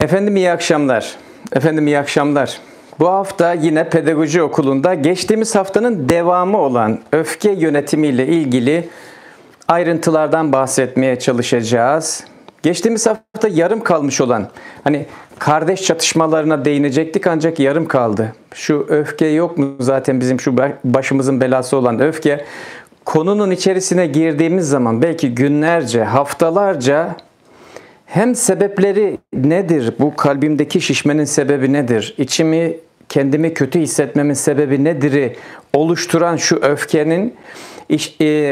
Efendim iyi akşamlar. Efendim iyi akşamlar. Bu hafta yine pedagoji okulunda geçtiğimiz haftanın devamı olan öfke yönetimiyle ilgili ayrıntılardan bahsetmeye çalışacağız. Geçtiğimiz hafta yarım kalmış olan kardeş çatışmalarına değinecektik ancak yarım kaldı. Şu öfke yok mu zaten bizim şu başımızın belası olan öfke? Konunun içerisine girdiğimiz zaman belki günlerce, haftalarca hem sebepleri nedir, bu kalbimdeki şişmenin sebebi nedir, kendimi kötü hissetmemin sebebi nedir'i oluşturan şu öfkenin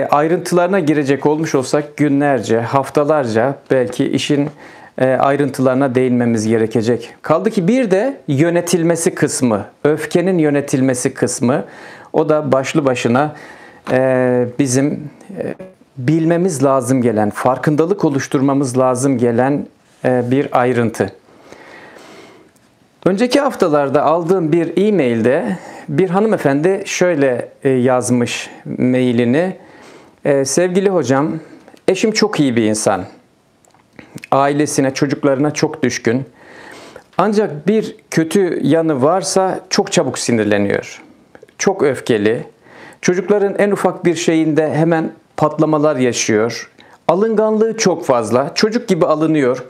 ayrıntılarına girecek olmuş olsak günlerce, haftalarca belki işin ayrıntılarına değinmemiz gerekecek. Kaldı ki bir de yönetilmesi kısmı, öfkenin yönetilmesi kısmı, o da başlı başına bizim bilmemiz lazım gelen, farkındalık oluşturmamız lazım gelen bir ayrıntı. Önceki haftalarda aldığım bir e-mailde bir hanımefendi şöyle yazmış mailini. Sevgili hocam, eşim çok iyi bir insan. Ailesine, çocuklarına çok düşkün. Ancak bir kötü yanı varsa çok çabuk sinirleniyor. Çok öfkeli. Çocukların en ufak bir şeyinde hemen patlamalar yaşıyor. Alınganlığı çok fazla. Çocuk gibi alınıyor.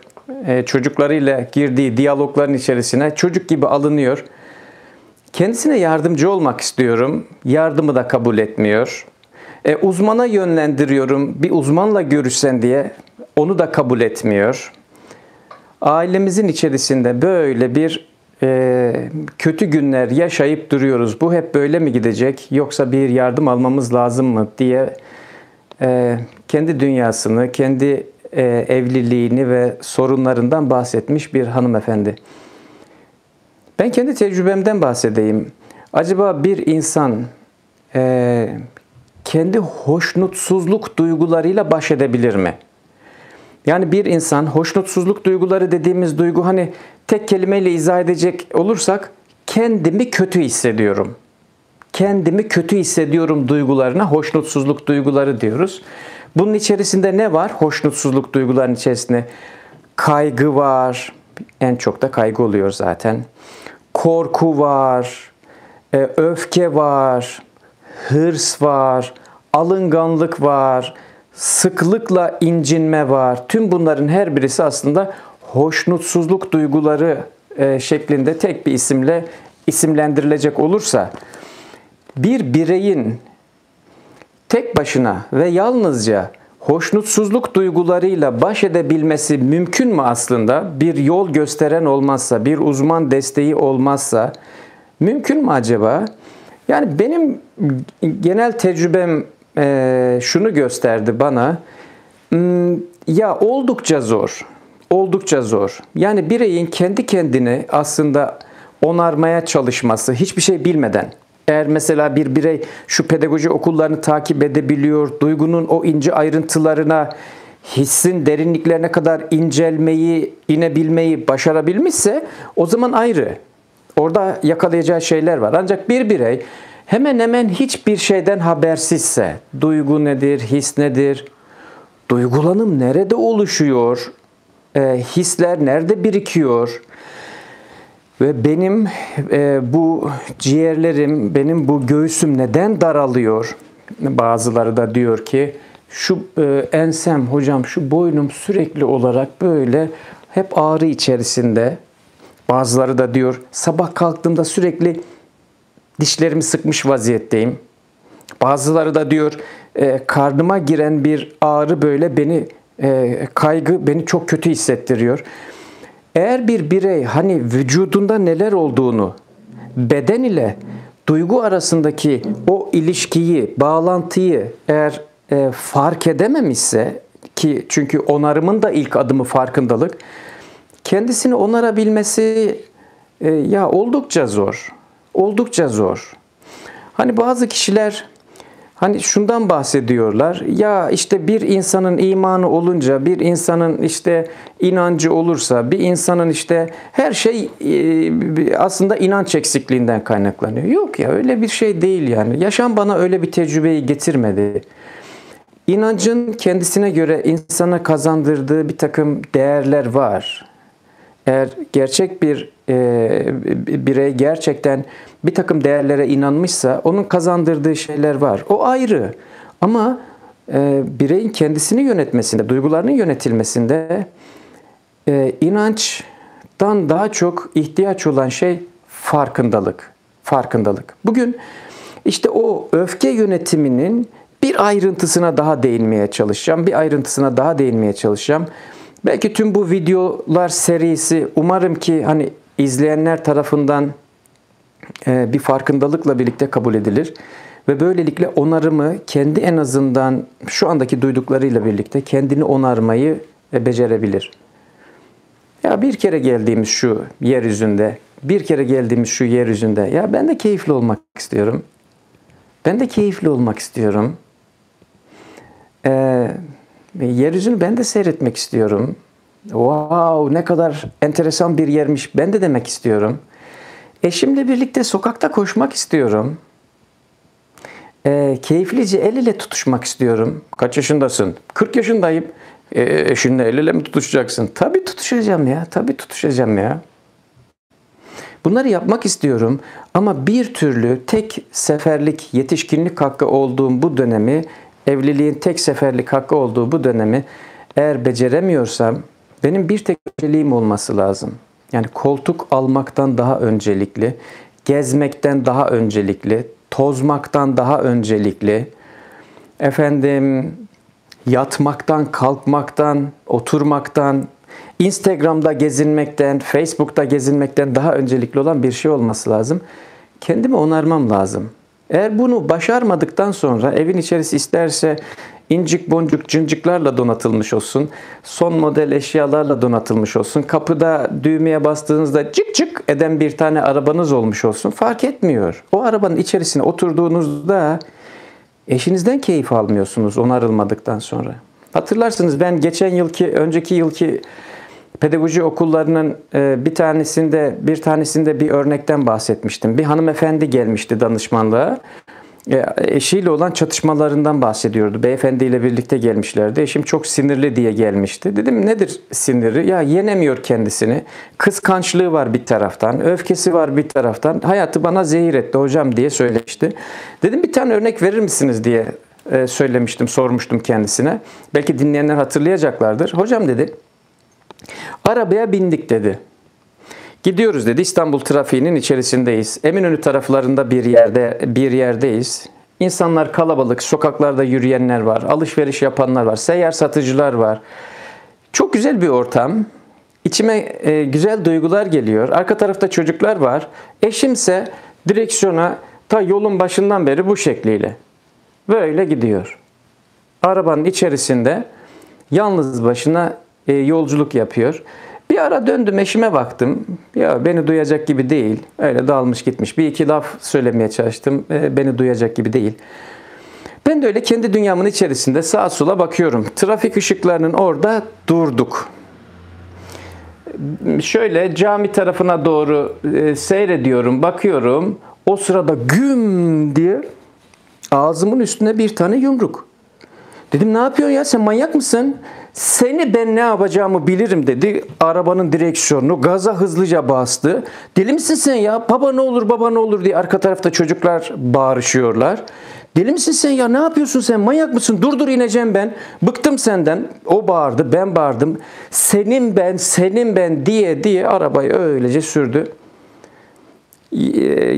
Çocuklarıyla girdiği diyalogların içerisine çocuk gibi alınıyor. Kendisine yardımcı olmak istiyorum. Yardımı da kabul etmiyor. Uzmana yönlendiriyorum. Bir uzmanla görüşsen diye onu da kabul etmiyor. Ailemizin içerisinde böyle bir kötü günler yaşayıp duruyoruz. Bu hep böyle mi gidecek yoksa bir yardım almamız lazım mı diye kendi dünyasını, kendi evliliğini ve sorunlarından bahsetmiş bir hanımefendi. Ben kendi tecrübemden bahsedeyim. Acaba bir insan kendi hoşnutsuzluk duygularıyla baş edebilir mi? Yani bir insan hoşnutsuzluk duyguları dediğimiz duygu tek kelimeyle izah edecek olursak kendimi kötü hissediyorum. Kendimi kötü hissediyorum duygularına hoşnutsuzluk duyguları diyoruz. Bunun içerisinde ne var? Hoşnutsuzluk duygularının içerisinde kaygı var. En çok da kaygı oluyor zaten. Korku var. Öfke var. Hırs var. Alınganlık var. Sıklıkla incinme var. Tüm bunların her birisi aslında hoşnutsuzluk duyguları şeklinde tek bir isimle isimlendirilecek olursa bir bireyin tek başına ve yalnızca hoşnutsuzluk duygularıyla baş edebilmesi mümkün mü aslında? Bir yol gösteren olmazsa, bir uzman desteği olmazsa mümkün mü acaba? Yani benim genel tecrübem şunu gösterdi bana. Ya oldukça zor. Oldukça zor. Yani bireyin kendi kendini aslında onarmaya çalışması hiçbir şey bilmeden. Eğer mesela bir birey şu pedagoji okullarını takip edebiliyor, duygunun o ince ayrıntılarına, hissin derinliklerine kadar inebilmeyi başarabilmişse o zaman ayrı. Orada yakalayacağı şeyler var. Ancak bir birey hemen hemen hiçbir şeyden habersizse, duygu nedir, his nedir, duygulanım nerede oluşuyor, hisler nerede birikiyor ve benim bu ciğerlerim, benim bu göğsüm neden daralıyor? Bazıları da diyor ki şu ensem hocam, şu boynum sürekli olarak böyle hep ağrı içerisinde. Bazıları da diyor sabah kalktığımda sürekli dişlerimi sıkmış vaziyetteyim. Bazıları da diyor karnıma giren bir ağrı böyle kaygı beni çok kötü hissettiriyor. Eğer bir birey vücudunda neler olduğunu, beden ile duygu arasındaki o ilişkiyi, bağlantıyı eğer fark edememişse ki çünkü onarımın da ilk adımı farkındalık, kendisini onarabilmesi oldukça zor. Oldukça zor. Bazı kişiler şundan bahsediyorlar. Ya işte bir insanın imanı olunca, bir insanın inancı olursa, bir insanın her şey aslında inanç eksikliğinden kaynaklanıyor. Yok ya, öyle bir şey değil yani. Yaşam bana öyle bir tecrübeyi getirmedi. İnancın kendisine göre insana kazandırdığı bir takım değerler var. eğer gerçek bir birey gerçekten bir takım değerlere inanmışsa onun kazandırdığı şeyler var. O ayrı. Ama bireyin kendisini yönetmesinde, duygularının yönetilmesinde inançtan daha çok ihtiyaç olan şey farkındalık. Farkındalık. Bugün işte o öfke yönetiminin bir ayrıntısına daha değinmeye çalışacağım. Bir ayrıntısına daha değinmeye çalışacağım. Belki tüm bu videolar serisi umarım ki hani izleyenler tarafından bir farkındalıkla birlikte kabul edilir. Ve böylelikle onarımı kendi en azından şu andaki duyduklarıyla birlikte kendini onarmayı becerebilir. Ya bir kere geldiğimiz şu yeryüzünde, ya ben de keyifli olmak istiyorum. Ben de keyifli olmak istiyorum. Yeryüzünü ben de seyretmek istiyorum. Wow, ne kadar enteresan bir yermiş. Ben de demek istiyorum. Eşimle birlikte sokakta koşmak istiyorum. Keyiflice el ele tutuşmak istiyorum. Kaç yaşındasın? 40 yaşındayım. Eşinle el ele mi tutuşacaksın? Tabii tutuşacağım ya. Tabii tutuşacağım ya. Bunları yapmak istiyorum ama bir türlü tek seferlik yetişkinlik hakkı olduğum bu dönemi, evliliğin tek seferlik hakkı olduğu bu dönemi eğer beceremiyorsam benim bir tek önceliğim olması lazım. Yani koltuk almaktan daha öncelikli, gezmekten daha öncelikli, tozmaktan daha öncelikli, yatmaktan, kalkmaktan, oturmaktan, Instagram'da gezinmekten, Facebook'ta gezinmekten daha öncelikli olan bir şey olması lazım. Kendimi onarmam lazım. Eğer bunu başarmadıktan sonra evin içerisi isterse incik boncuk cıncıklarla donatılmış olsun, son model eşyalarla donatılmış olsun, kapıda düğmeye bastığınızda cık cık eden bir tane arabanız olmuş olsun, fark etmiyor. O arabanın içerisine oturduğunuzda eşinizden keyif almıyorsunuz onarılmadıktan sonra. Hatırlarsınız ben önceki yılki pedagoji okullarının bir tanesinde bir örnekten bahsetmiştim. Bir hanımefendi gelmişti danışmanlığa. Eşiyle olan çatışmalarından bahsediyordu. Beyefendiyle birlikte gelmişlerdi. Eşim çok sinirli diye gelmişti. Dedim nedir siniri? Ya yenemiyor kendisini. Kıskançlığı var bir taraftan. Öfkesi var bir taraftan. Hayatı bana zehir etti hocam diye söylemişti. Dedim bir tane örnek verir misiniz diye sormuştum kendisine. Belki dinleyenler hatırlayacaklardır. Hocam dedi, arabaya bindik dedi. Gidiyoruz dedi. İstanbul trafiğinin içerisindeyiz. Eminönü taraflarında bir yerdeyiz. İnsanlar kalabalık, sokaklarda yürüyenler var, alışveriş yapanlar var, seyyar satıcılar var. Çok güzel bir ortam. İçime güzel duygular geliyor. Arka tarafta çocuklar var. Eşimse direksiyona ta yolun başından beri bu şekliyle. Böyle gidiyor. Arabanın içerisinde yalnız başına yolculuk yapıyor. Bir ara döndüm eşime baktım. Ya beni duyacak gibi değil. Öyle dalmış gitmiş. Bir iki laf söylemeye çalıştım. Beni duyacak gibi değil. Ben de öyle kendi dünyamın içerisinde sağa sola bakıyorum. Trafik ışıklarının orada durduk. Şöyle cami tarafına doğru seyrediyorum, bakıyorum. O sırada güm diye ağzımın üstüne bir tane yumruk. Dedim ne yapıyorsun ya, sen manyak mısın? Seni ben ne yapacağımı bilirim dedi. Arabanın direksiyonunu gaza hızlıca bastı. Deli misin sen ya? Baba ne olur, baba ne olur diye arka tarafta çocuklar bağırışıyorlar. Deli misin sen ya? Ne yapıyorsun sen? Manyak mısın? Dur ineceğim ben. Bıktım senden. O bağırdı, ben bağırdım. Senin ben diye arabayı öylece sürdü.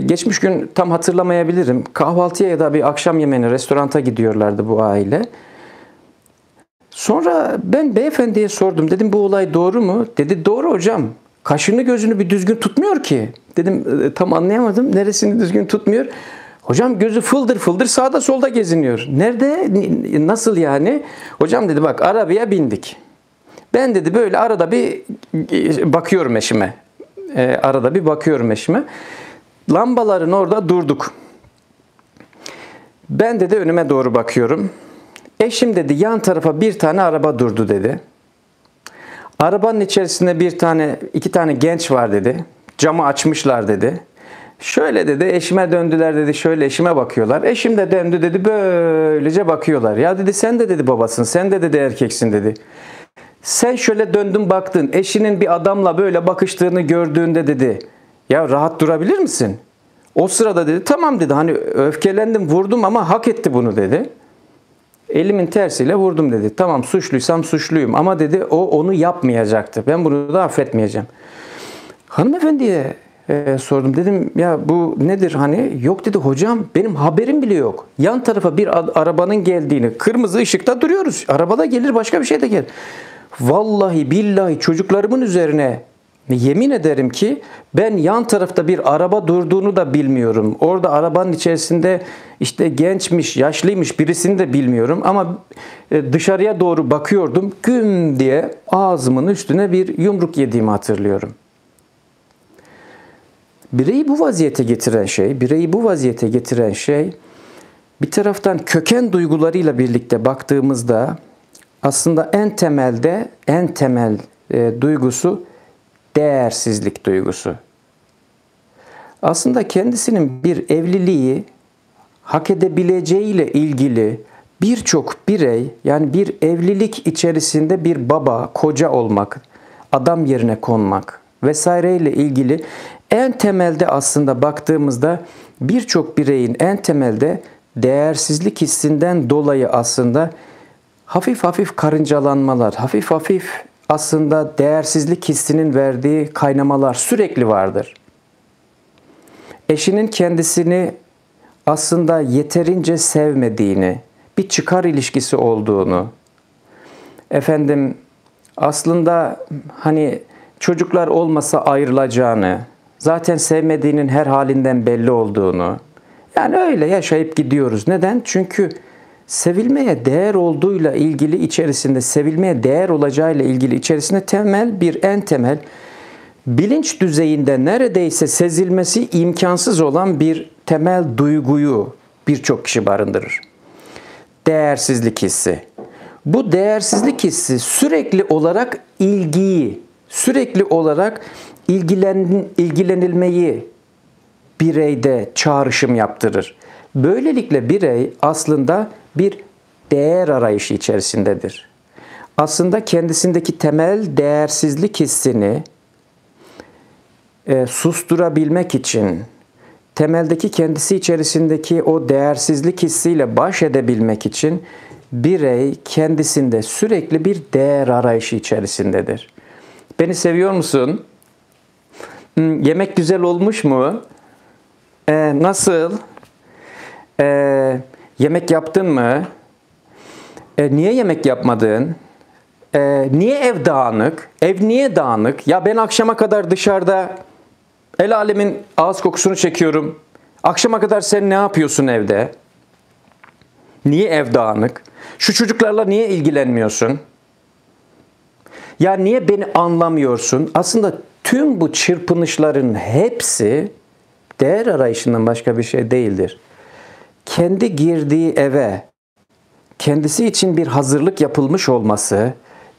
Geçmiş gün tam hatırlamayabilirim. Kahvaltıya ya da bir akşam yemeğine restoranta gidiyorlardı bu aile. Sonra ben beyefendiye sordum. Dedim bu olay doğru mu? Dedi doğru hocam. Kaşını gözünü bir düzgün tutmuyor ki. Dedim tam anlayamadım. Neresini düzgün tutmuyor? Hocam gözü fıldır fıldır sağda solda geziniyor. Nerede? Nasıl yani? Hocam dedi bak arabaya bindik. Ben dedi böyle arada bir bakıyorum eşime. Lambaların orada durduk. Ben dedi önüme doğru bakıyorum. Eşim dedi yan tarafa bir tane araba durdu dedi. Arabanın içerisinde iki tane genç var dedi. Camı açmışlar dedi. Şöyle dedi eşime döndüler dedi. Şöyle eşime bakıyorlar. Eşim de döndü dedi. Böylece bakıyorlar. Ya dedi sen de dedi babasın. Sen de dedi erkeksin dedi. Sen şöyle döndün baktın, eşinin bir adamla böyle bakıştığını gördüğünde dedi, ya rahat durabilir misin? O sırada dedi, tamam dedi, hani öfkelendim, vurdum ama hak etti bunu dedi. Elimin tersiyle vurdum dedi. Tamam, suçluysam suçluyum ama dedi o onu yapmayacaktı. Ben bunu da affetmeyeceğim. Hanımefendiye sordum, dedim ya bu nedir hani? Yok dedi, hocam benim haberim bile yok. Yan tarafa bir arabanın geldiğini, kırmızı ışıkta duruyoruz. Arabada gelir, başka bir şey de gelir. Vallahi billahi çocuklarımın üzerine yemin ederim ki ben yan tarafta bir araba durduğunu da bilmiyorum. Orada arabanın içerisinde işte gençmiş, yaşlıymış birisini de bilmiyorum. Ama dışarıya doğru bakıyordum. Güm diye ağzımın üstüne bir yumruk yediğimi hatırlıyorum. Bireyi bu vaziyete getiren şey, bir taraftan köken duygularıyla birlikte baktığımızda aslında en temel duygusu değersizlik duygusu. Aslında kendisinin bir evliliği hak edebileceğiyle ilgili birçok birey, yani bir evlilik içerisinde bir baba, koca olmak, adam yerine konmak vesaireyle ilgili en temelde aslında baktığımızda birçok bireyin en temelde değersizlik hissinden dolayı aslında hafif hafif karıncalanmalar, hafif hafif aslında değersizlik hissinin verdiği kaynamalar sürekli vardır. Eşinin kendisini aslında yeterince sevmediğini, bir çıkar ilişkisi olduğunu, aslında hani çocuklar olmasa ayrılacağını, zaten sevmediğinin her halinden belli olduğunu, yani öyle yaşayıp gidiyoruz. Neden? Çünkü sevilmeye değer olduğuyla ilgili içerisinde, sevilmeye değer olacağıyla ilgili içerisinde en temel bilinç düzeyinde neredeyse sezilmesi imkansız olan bir temel duyguyu birçok kişi barındırır. Değersizlik hissi. Bu değersizlik hissi sürekli olarak sürekli olarak ilgilenilmeyi bireyde çağrışım yaptırır. Böylelikle birey aslında bir değer arayışı içerisindedir. Aslında kendisindeki temel değersizlik hissini susturabilmek için, temeldeki kendisi içerisindeki o değersizlik hissiyle baş edebilmek için birey kendisinde sürekli bir değer arayışı içerisindedir. Beni seviyor musun? Yemek güzel olmuş mu? Nasıl? Yemek yaptın mı? Niye yemek yapmadın? Niye ev dağınık? Ev niye dağınık? Ya ben akşama kadar dışarıda el alemin ağız kokusunu çekiyorum. Akşama kadar sen ne yapıyorsun evde? Niye ev dağınık? Şu çocuklarla niye ilgilenmiyorsun? Ya niye beni anlamıyorsun? Aslında tüm bu çırpınışların hepsi değer arayışından başka bir şey değildir. Kendi girdiği eve, kendisi için bir hazırlık yapılmış olması,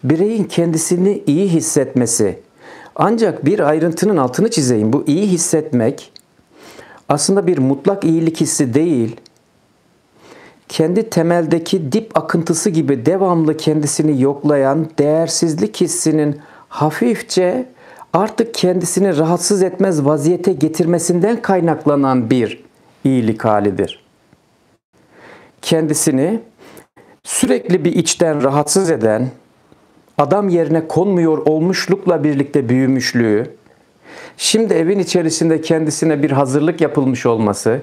bireyin kendisini iyi hissetmesi. Ancak bir ayrıntının altını çizeyim. Bu iyi hissetmek aslında bir mutlak iyilik hissi değil. Kendi temeldeki dip akıntısı gibi devamlı kendisini yoklayan değersizlik hissinin hafifçe artık kendisini rahatsız etmez vaziyete getirmesinden kaynaklanan bir iyilik halidir. Kendisini sürekli bir içten rahatsız eden, adam yerine konmuyor olmuşlukla birlikte büyümüşlüğü, şimdi evin içerisinde kendisine bir hazırlık yapılmış olması,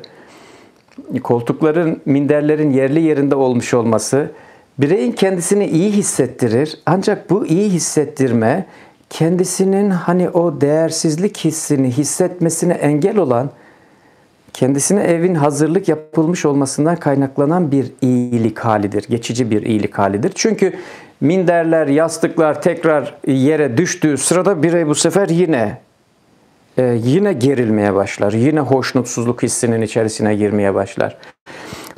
koltukların, minderlerin yerli yerinde olmuş olması, bireyin kendisini iyi hissettirir. Ancak bu iyi hissettirme, kendisinin hani o değersizlik hissini hissetmesine engel olan, kendisine evin hazırlık yapılmış olmasından kaynaklanan bir iyilik halidir. Geçici bir iyilik halidir. Çünkü minderler, yastıklar tekrar yere düştüğü sırada birey bu sefer yine gerilmeye başlar. Yine hoşnutsuzluk hissinin içerisine girmeye başlar.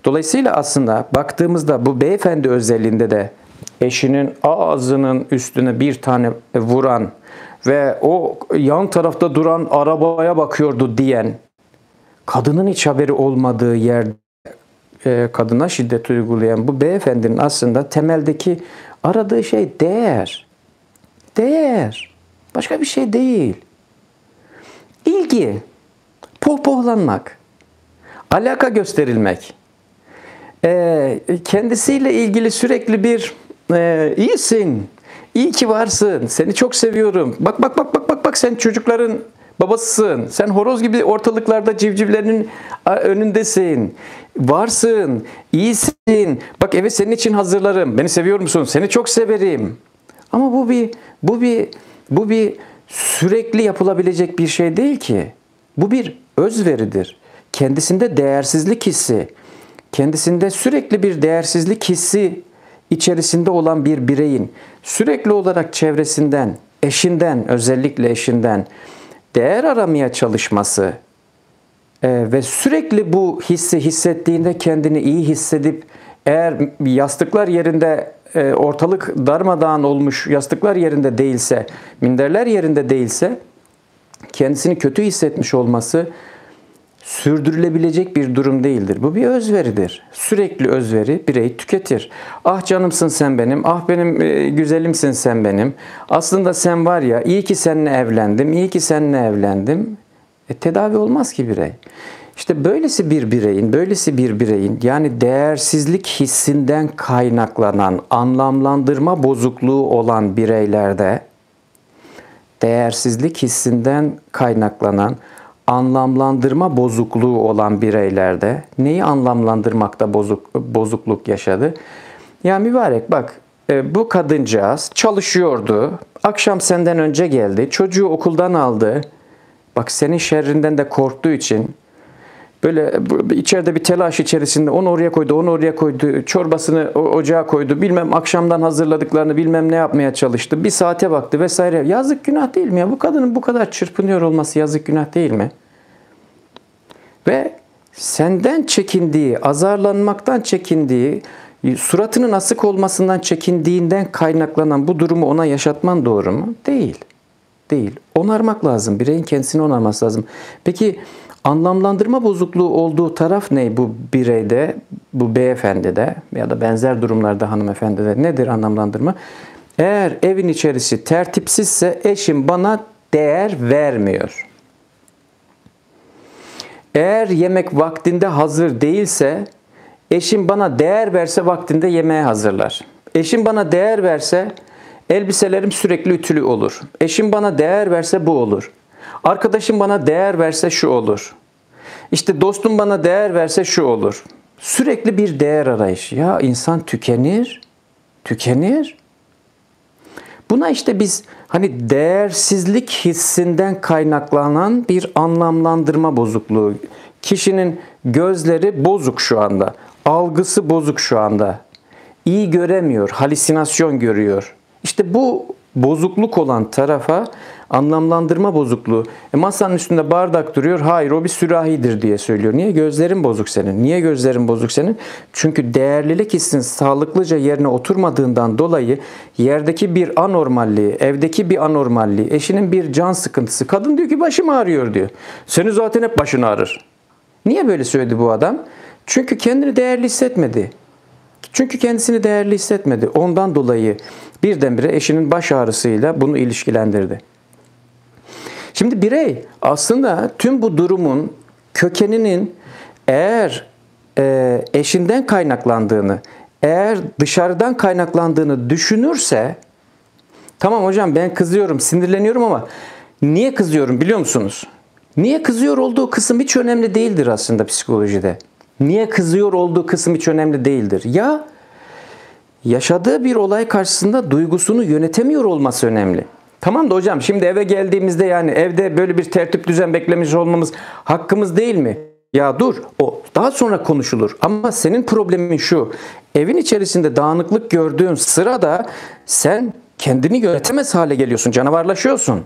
Dolayısıyla aslında baktığımızda bu beyefendi özelliğinde de eşinin ağzının üstüne bir tane vuran ve o yan tarafta duran arabaya bakıyordu diyen, kadının hiç haberi olmadığı yerde kadına şiddet uygulayan bu beyefendinin aslında temeldeki aradığı şey değer. Değer. Başka bir şey değil. İlgi. Pohpohlanmak. Alaka gösterilmek. Kendisiyle ilgili sürekli bir iyisin, iyi ki varsın, seni çok seviyorum. Bak sen çocukların babasısın. Sen horoz gibi ortalıklarda civcivlerinin önündesin. Varsın, iyisin. Bak evi senin için hazırlarım. Beni seviyor musun? Seni çok severim. Ama bu bir sürekli yapılabilecek bir şey değil ki. Bu bir özveridir. Kendisinde değersizlik hissi, kendisinde sürekli bir değersizlik hissi içerisinde olan bir bireyin sürekli olarak çevresinden, eşinden, özellikle eşinden değer aramaya çalışması ve sürekli bu hissi hissettiğinde kendini iyi hissedip eğer yastıklar yerinde ortalık darmadağın olmuş, yastıklar yerinde değilse, minderler yerinde değilse kendisini kötü hissetmiş olması sürdürülebilecek bir durum değildir. Bu bir özveridir. Sürekli özveri bireyi tüketir. Ah canımsın sen benim, ah benim güzelimsin sen benim. Aslında sen var ya, iyi ki seninle evlendim, iyi ki seninle evlendim. Tedavi olmaz ki birey. İşte böylesi bir bireyin yani değersizlik hissinden kaynaklanan anlamlandırma bozukluğu olan bireylerde, değersizlik hissinden kaynaklanan anlamlandırma bozukluğu olan bireylerde neyi anlamlandırmakta bozukluk yaşadı? Ya mübarek bak bu kadıncağız çalışıyordu. Akşam senden önce geldi. Çocuğu okuldan aldı. Bak senin şerrinden de korktuğu için böyle içeride bir telaş içerisinde onu oraya koydu, çorbasını ocağa koydu, bilmem akşamdan hazırladıklarını bilmem ne yapmaya çalıştı. Bir saate baktı vesaire. Yazık günah değil mi ya? Bu kadının bu kadar çırpınıyor olması yazık günah değil mi? Ve senden çekindiği, azarlanmaktan çekindiği, suratının asık olmasından çekindiğinden kaynaklanan bu durumu ona yaşatman doğru mu? Değil. Değil. Onarmak lazım. Bireyin kendisini onarması lazım. Peki anlamlandırma bozukluğu olduğu taraf ne bu bireyde, bu beyefendide ya da benzer durumlarda hanımefendide nedir anlamlandırma? Eğer evin içerisi tertipsizse eşim bana değer vermiyor. Eğer yemek vaktinde hazır değilse eşim bana değer verse vaktinde yemeğe hazırlar. Eşim bana değer verse elbiselerim sürekli ütülü olur. Eşim bana değer verse bu olur. Arkadaşım bana değer verse şu olur. İşte dostum bana değer verse şu olur. Sürekli bir değer arayışı. Ya insan tükenir. Buna işte biz hani değersizlik hissinden kaynaklanan bir anlamlandırma bozukluğu. Kişinin gözleri bozuk şu anda. Algısı bozuk şu anda. İyi göremiyor, halüsinasyon görüyor. İşte bu bozukluk olan tarafa anlamlandırma bozukluğu. Masanın üstünde bardak duruyor. Hayır o bir sürahidir diye söylüyor. Niye? Gözlerin bozuk senin. Niye gözlerin bozuk senin? Çünkü değerlilik hissin sağlıklıca yerine oturmadığından dolayı yerdeki bir anormalliği, evdeki bir anormalliği, eşinin bir can sıkıntısı. Kadın diyor ki başım ağrıyor diyor. Senin zaten hep başın ağrır. Niye böyle söyledi bu adam? Çünkü kendini değerli hissetmedi. Çünkü kendisini değerli hissetmedi. Ondan dolayı birdenbire eşinin baş ağrısıyla bunu ilişkilendirdi. Şimdi birey aslında tüm bu durumun kökeninin eğer eşinden kaynaklandığını, eğer dışarıdan kaynaklandığını düşünürse, tamam hocam ben kızıyorum, sinirleniyorum ama niye kızıyorum biliyor musunuz? Niye kızıyor olduğu kısım hiç önemli değildir aslında psikolojide. Niye kızıyor olduğu kısım hiç önemli değildir. Ya yaşadığı bir olay karşısında duygusunu yönetemiyor olması önemli. Tamam da hocam şimdi eve geldiğimizde yani evde böyle bir tertip düzen beklemiş olmamız hakkımız değil mi? Ya dur o daha sonra konuşulur. Ama senin problemin şu. Evin içerisinde dağınıklık gördüğün sırada sen kendini yönetemez hale geliyorsun. Canavarlaşıyorsun.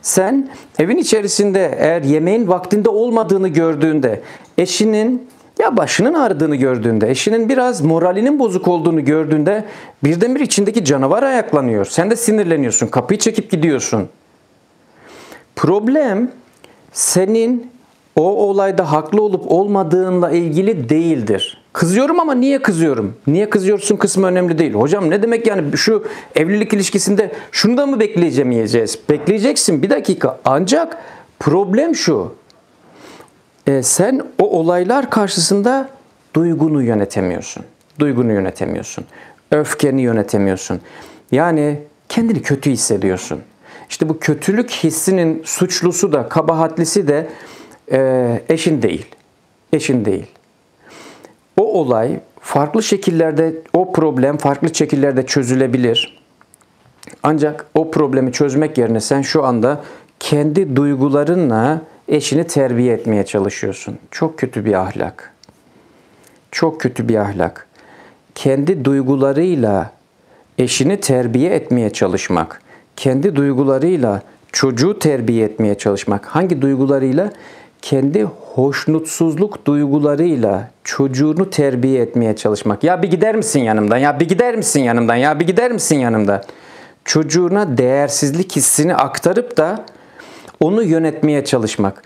Sen evin içerisinde eğer yemeğin vaktinde olmadığını gördüğünde, eşinin ya başının ağrıdığını gördüğünde, eşinin biraz moralinin bozuk olduğunu gördüğünde birdenbire içindeki canavar ayaklanıyor. Sen de sinirleniyorsun, kapıyı çekip gidiyorsun. Problem senin o olayda haklı olup olmadığınla ilgili değildir. Kızıyorum ama niye kızıyorum? Niye kızıyorsun kısmı önemli değil. Hocam ne demek yani şu evlilik ilişkisinde şunu da mı bekleyeceğiz? Bekleyeceksin bir dakika. Ancak problem şu. Sen o olaylar karşısında duygunu yönetemiyorsun. Duygunu yönetemiyorsun. Öfkeni yönetemiyorsun. Yani kendini kötü hissediyorsun. İşte bu kötülük hissinin suçlusu da kabahatlisi de eşin değil. Eşin değil. O olay farklı şekillerde, o problem farklı şekillerde çözülebilir. Ancak o problemi çözmek yerine sen şu anda kendi duygularınla eşini terbiye etmeye çalışıyorsun. Çok kötü bir ahlak. Çok kötü bir ahlak. Kendi duygularıyla eşini terbiye etmeye çalışmak. Kendi duygularıyla çocuğu terbiye etmeye çalışmak. Hangi duygularıyla? Kendi hoşnutsuzluk duygularıyla çocuğunu terbiye etmeye çalışmak. Ya bir gider misin yanımdan? Ya bir gider misin yanımdan? Ya bir gider misin yanımdan? Çocuğuna değersizlik hissini aktarıp da onu yönetmeye çalışmak.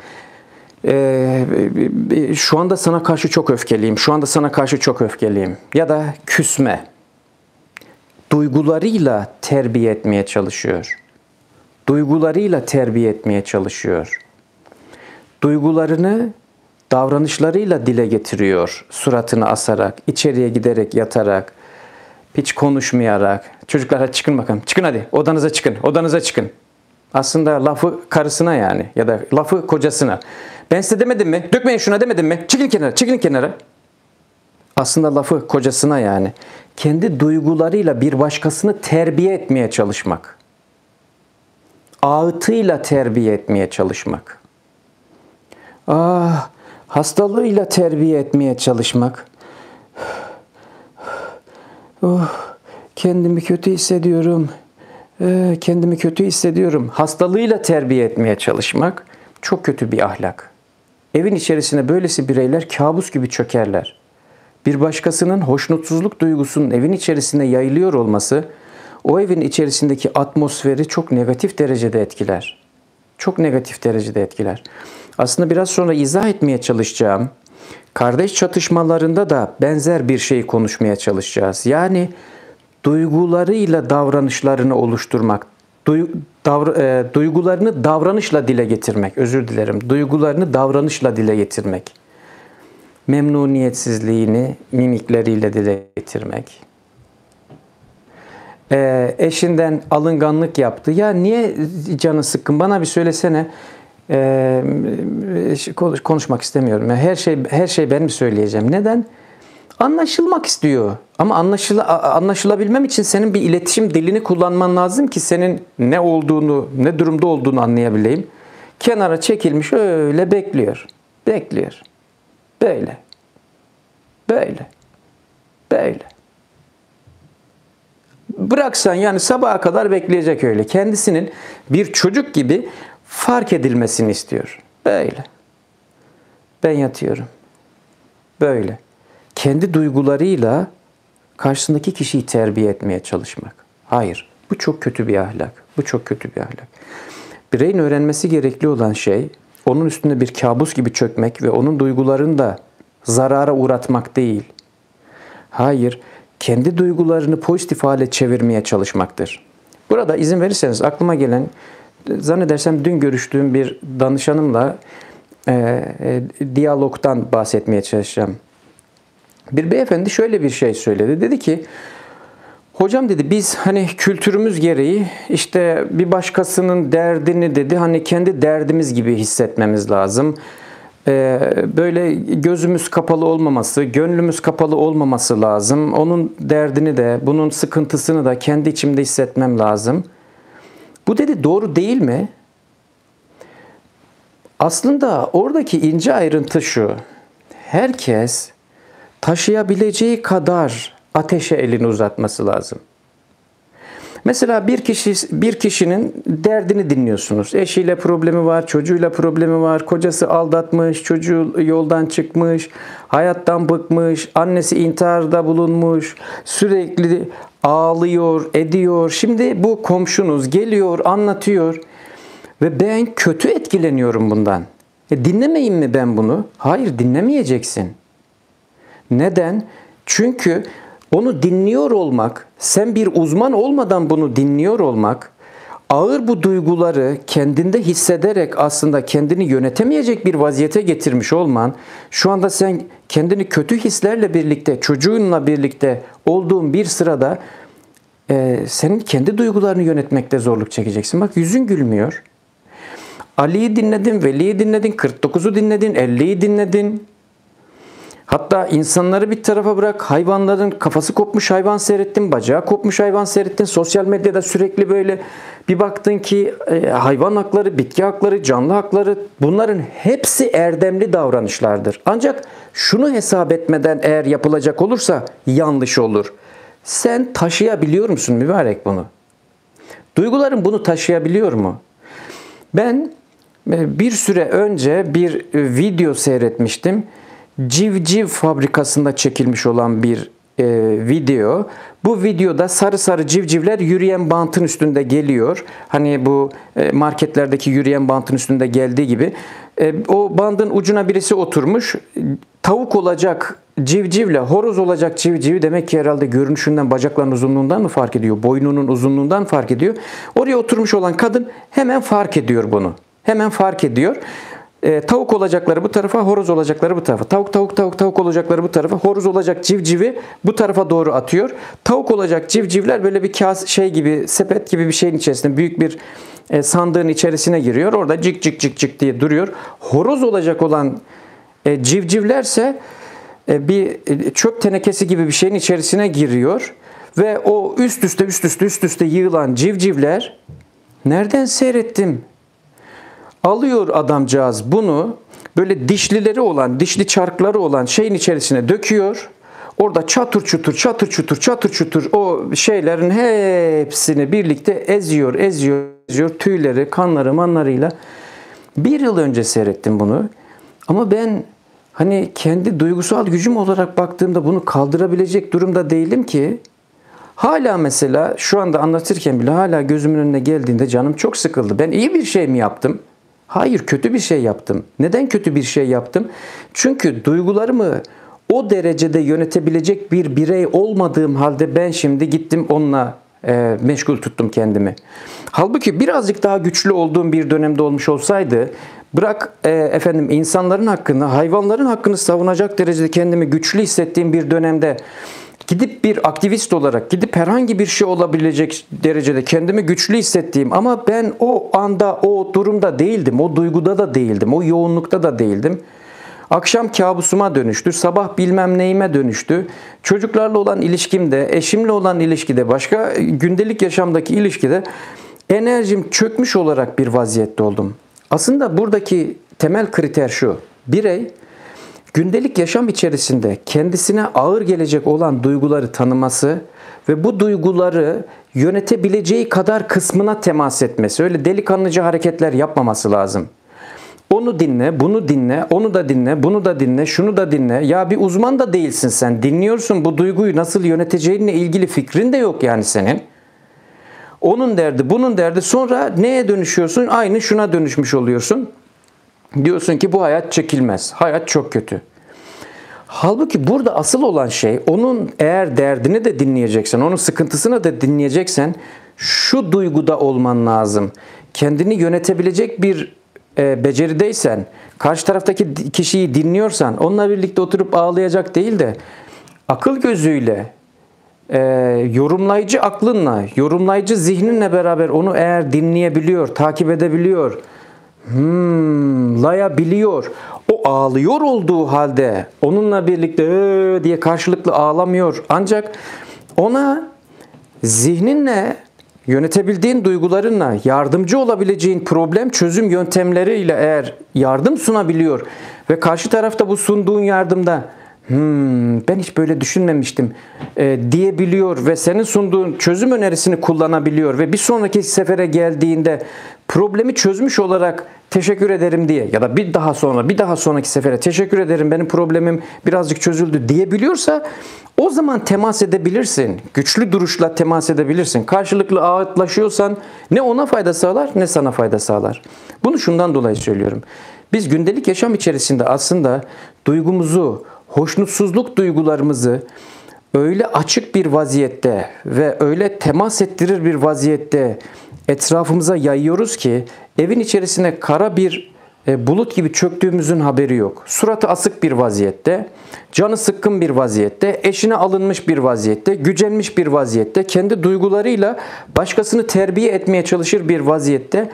Şu anda sana karşı çok öfkeliyim. Şu anda sana karşı çok öfkeliyim. Ya da küsme. Duygularıyla terbiye etmeye çalışıyor. Duygularıyla terbiye etmeye çalışıyor. Duygularını davranışlarıyla dile getiriyor. Suratını asarak, içeriye giderek yatarak, hiç konuşmayarak. Çocuklar hadi çıkın bakalım. Çıkın hadi. Odanıza çıkın. Odanıza çıkın. Aslında lafı karısına yani ya da lafı kocasına. Ben size demedim mi? Dökmeyin şuna demedim mi? Çıkın kenara, çıkın kenara. Aslında lafı kocasına yani. Kendi duygularıyla bir başkasını terbiye etmeye çalışmak. Ağıtıyla terbiye etmeye çalışmak. Hastalığıyla terbiye etmeye çalışmak. Kendimi kötü hissediyorum. Kendimi kötü hissediyorum. Hastalığıyla terbiye etmeye çalışmak çok kötü bir ahlak. Evin içerisine böylesi bireyler kabus gibi çökerler. Bir başkasının hoşnutsuzluk duygusunun evin içerisinde yayılıyor olması o evin içerisindeki atmosferi çok negatif derecede etkiler. Çok negatif derecede etkiler. Aslında biraz sonra izah etmeye çalışacağım. Kardeş çatışmalarında da benzer bir şeyi konuşmaya çalışacağız. Yani duygularıyla davranışlarını oluşturmak, duygularını davranışla dile getirmek, özür dilerim, duygularını davranışla dile getirmek, memnuniyetsizliğini mimikleriyle dile getirmek, eşinden alınganlık yaptı, ya niye canı sıkkın bana bir söylesene, konuşmak istemiyorum, her şey ben mi söyleyeceğim, neden? Anlaşılmak istiyor. Ama anlaşılabilmem için senin bir iletişim dilini kullanman lazım ki senin ne olduğunu, ne durumda olduğunu anlayabileyim. Kenara çekilmiş öyle bekliyor. Bekliyor. Böyle. Böyle. Böyle. Bıraksan yani sabaha kadar bekleyecek öyle. Kendisinin bir çocuk gibi fark edilmesini istiyor. Böyle. Ben yatıyorum. Böyle. Kendi duygularıyla karşısındaki kişiyi terbiye etmeye çalışmak. Hayır, bu çok kötü bir ahlak. Bu çok kötü bir ahlak. Bireyin öğrenmesi gerekli olan şey, onun üstünde bir kabus gibi çökmek ve onun duygularını da zarara uğratmak değil. Hayır, kendi duygularını pozitif hale çevirmeye çalışmaktır. Burada izin verirseniz aklıma gelen, zannedersem dün görüştüğüm bir danışanımla diyalogtan bahsetmeye çalışacağım. Bir beyefendi şöyle bir şey söyledi. Dedi ki, hocam dedi biz hani kültürümüz gereği işte bir başkasının derdini dedi hani kendi derdimiz gibi hissetmemiz lazım. Böyle gözümüz kapalı olmaması, gönlümüz kapalı olmaması lazım. Onun derdini de, bunun sıkıntısını da kendi içimde hissetmem lazım. Bu dedi doğru değil mi? Aslında oradaki ince ayrıntı şu. Herkes taşıyabileceği kadar ateşe elini uzatması lazım. Mesela bir kişinin derdini dinliyorsunuz. Eşiyle problemi var, çocuğuyla problemi var, kocası aldatmış, çocuğu yoldan çıkmış, hayattan bıkmış, annesi intiharda bulunmuş, sürekli ağlıyor, ediyor. Şimdi bu komşunuz geliyor, anlatıyor ve ben kötü etkileniyorum bundan. Dinlemeyeyim mi ben bunu? Hayır, dinlemeyeceksin. Neden? Çünkü onu dinliyor olmak, sen bir uzman olmadan bunu dinliyor olmak, ağır bu duyguları kendinde hissederek aslında kendini yönetemeyecek bir vaziyete getirmiş olman, şu anda sen kendini kötü hislerle birlikte, çocuğunla birlikte olduğun bir sırada senin kendi duygularını yönetmekte zorluk çekeceksin. Bak, yüzün gülmüyor. Ali'yi dinledin, Veli'yi dinledin, 49'u dinledin, 50'yi dinledin. Hatta insanları bir tarafa bırak, hayvanların kafası kopmuş hayvan seyrettin, bacağı kopmuş hayvan seyrettin. Sosyal medyada sürekli böyle bir baktın ki hayvan hakları, bitki hakları, canlı hakları, bunların hepsi erdemli davranışlardır. Ancak şunu hesap etmeden eğer yapılacak olursa yanlış olur. Sen taşıyabiliyor musun mübarek bunu? Duyguların bunu taşıyabiliyor mu? Ben bir süre önce bir video seyretmiştim. Civciv fabrikasında çekilmiş olan bir video. Bu videoda sarı sarı civcivler yürüyen bantın üstünde geliyor. Hani bu marketlerdeki yürüyen bantın üstünde geldiği gibi. O bandın ucuna birisi oturmuş. Tavuk olacak civcivle horoz olacak civcivi, demek ki herhalde görünüşünden, bacaklarının uzunluğundan mı fark ediyor? Boynunun uzunluğundan fark ediyor. Oraya oturmuş olan kadın hemen fark ediyor bunu. Hemen fark ediyor. Tavuk olacakları bu tarafa, horoz olacakları bu tarafa. Tavuk olacakları bu tarafa, horoz olacak civcivi bu tarafa doğru atıyor. Tavuk olacak civcivler böyle bir gibi, sepet gibi bir şeyin içerisinde, büyük bir sandığın içerisine giriyor. Orada cik cik cik cik diye duruyor. Horoz olacak olan civcivlerse bir çöp tenekesi gibi bir şeyin içerisine giriyor ve o üst üste yığılan civcivler, nereden seyrettim? Alıyor adamcağız bunu, böyle dişlileri olan, dişli çarkları olan şeyin içerisine döküyor. Orada çatır çutur o şeylerin hepsini birlikte eziyor tüyleri, kanları, manlarıyla. Bir yıl önce seyrettim bunu. Ama ben hani kendi duygusal gücüm olarak baktığımda bunu kaldırabilecek durumda değilim ki. Hala mesela şu anda anlatırken bile hala gözümün önüne geldiğinde canım çok sıkıldı. Ben iyi bir şey mi yaptım? Hayır, kötü bir şey yaptım. Neden kötü bir şey yaptım? Çünkü duygularımı o derecede yönetebilecek bir birey olmadığım halde ben şimdi gittim onunla meşgul tuttum kendimi. Halbuki birazcık daha güçlü olduğum bir dönemde olmuş olsaydı, bırak insanların hakkını, hayvanların hakkını savunacak derecede kendimi güçlü hissettiğim bir dönemde gidip bir aktivist olarak, gidip herhangi bir şey olabilecek derecede kendimi güçlü hissettiğim, ama ben o anda o durumda değildim, o duyguda da değildim, o yoğunlukta da değildim. Akşam kabusuma dönüştü, sabah bilmem neyime dönüştü. Çocuklarla olan ilişkimde, eşimle olan ilişkide, başka gündelik yaşamdaki ilişkide enerjim çökmüş olarak bir vaziyette oldum. Aslında buradaki temel kriter şu: birey gündelik yaşam içerisinde kendisine ağır gelecek olan duyguları tanıması ve bu duyguları yönetebileceği kadar kısmına temas etmesi. Öyle delikanlıca hareketler yapmaması lazım. Onu dinle, bunu dinle, onu da dinle, bunu da dinle, şunu da dinle. Ya bir uzman da değilsin sen. Dinliyorsun, bu duyguyu nasıl yöneteceğinle ilgili fikrin de yok yani senin. Onun derdi, bunun derdi. Sonra neye dönüşüyorsun? Aynı şuna dönüşmüş oluyorsun. Diyorsun ki bu hayat çekilmez. Hayat çok kötü. Halbuki burada asıl olan şey, onun eğer derdini de dinleyeceksen, onun sıkıntısını da dinleyeceksen şu duyguda olman lazım. Kendini yönetebilecek bir becerideysen, karşı taraftaki kişiyi dinliyorsan, onunla birlikte oturup ağlayacak değil de akıl gözüyle, yorumlayıcı aklınla, yorumlayıcı zihninle beraber onu eğer dinleyebiliyor, takip edebiliyor, layabiliyor. O ağlıyor olduğu halde onunla birlikte diye karşılıklı ağlamıyor. Ancak ona zihninle, yönetebildiğin duygularınla yardımcı olabileceğin problem çözüm yöntemleriyle eğer yardım sunabiliyor ve karşı tarafta bu sunduğun yardımda ben hiç böyle düşünmemiştim diyebiliyor ve senin sunduğun çözüm önerisini kullanabiliyor ve bir sonraki sefere geldiğinde problemi çözmüş olarak teşekkür ederim diye ya da bir daha sonraki sefere teşekkür ederim, benim problemim birazcık çözüldü diyebiliyorsa, o zaman temas edebilirsin. Güçlü duruşla temas edebilirsin. Karşılıklı ağıtlaşıyorsan ne ona fayda sağlar ne sana fayda sağlar. Bunu şundan dolayı söylüyorum. Biz gündelik yaşam içerisinde aslında duygumuzu, hoşnutsuzluk duygularımızı öyle açık bir vaziyette ve öyle temas ettirir bir vaziyette etrafımıza yayıyoruz ki evin içerisine kara bir bulut gibi çöktüğümüzün haberi yok. Suratı asık bir vaziyette, canı sıkkın bir vaziyette, eşine alınmış bir vaziyette, gücenmiş bir vaziyette, kendi duygularıyla başkasını terbiye etmeye çalışır bir vaziyette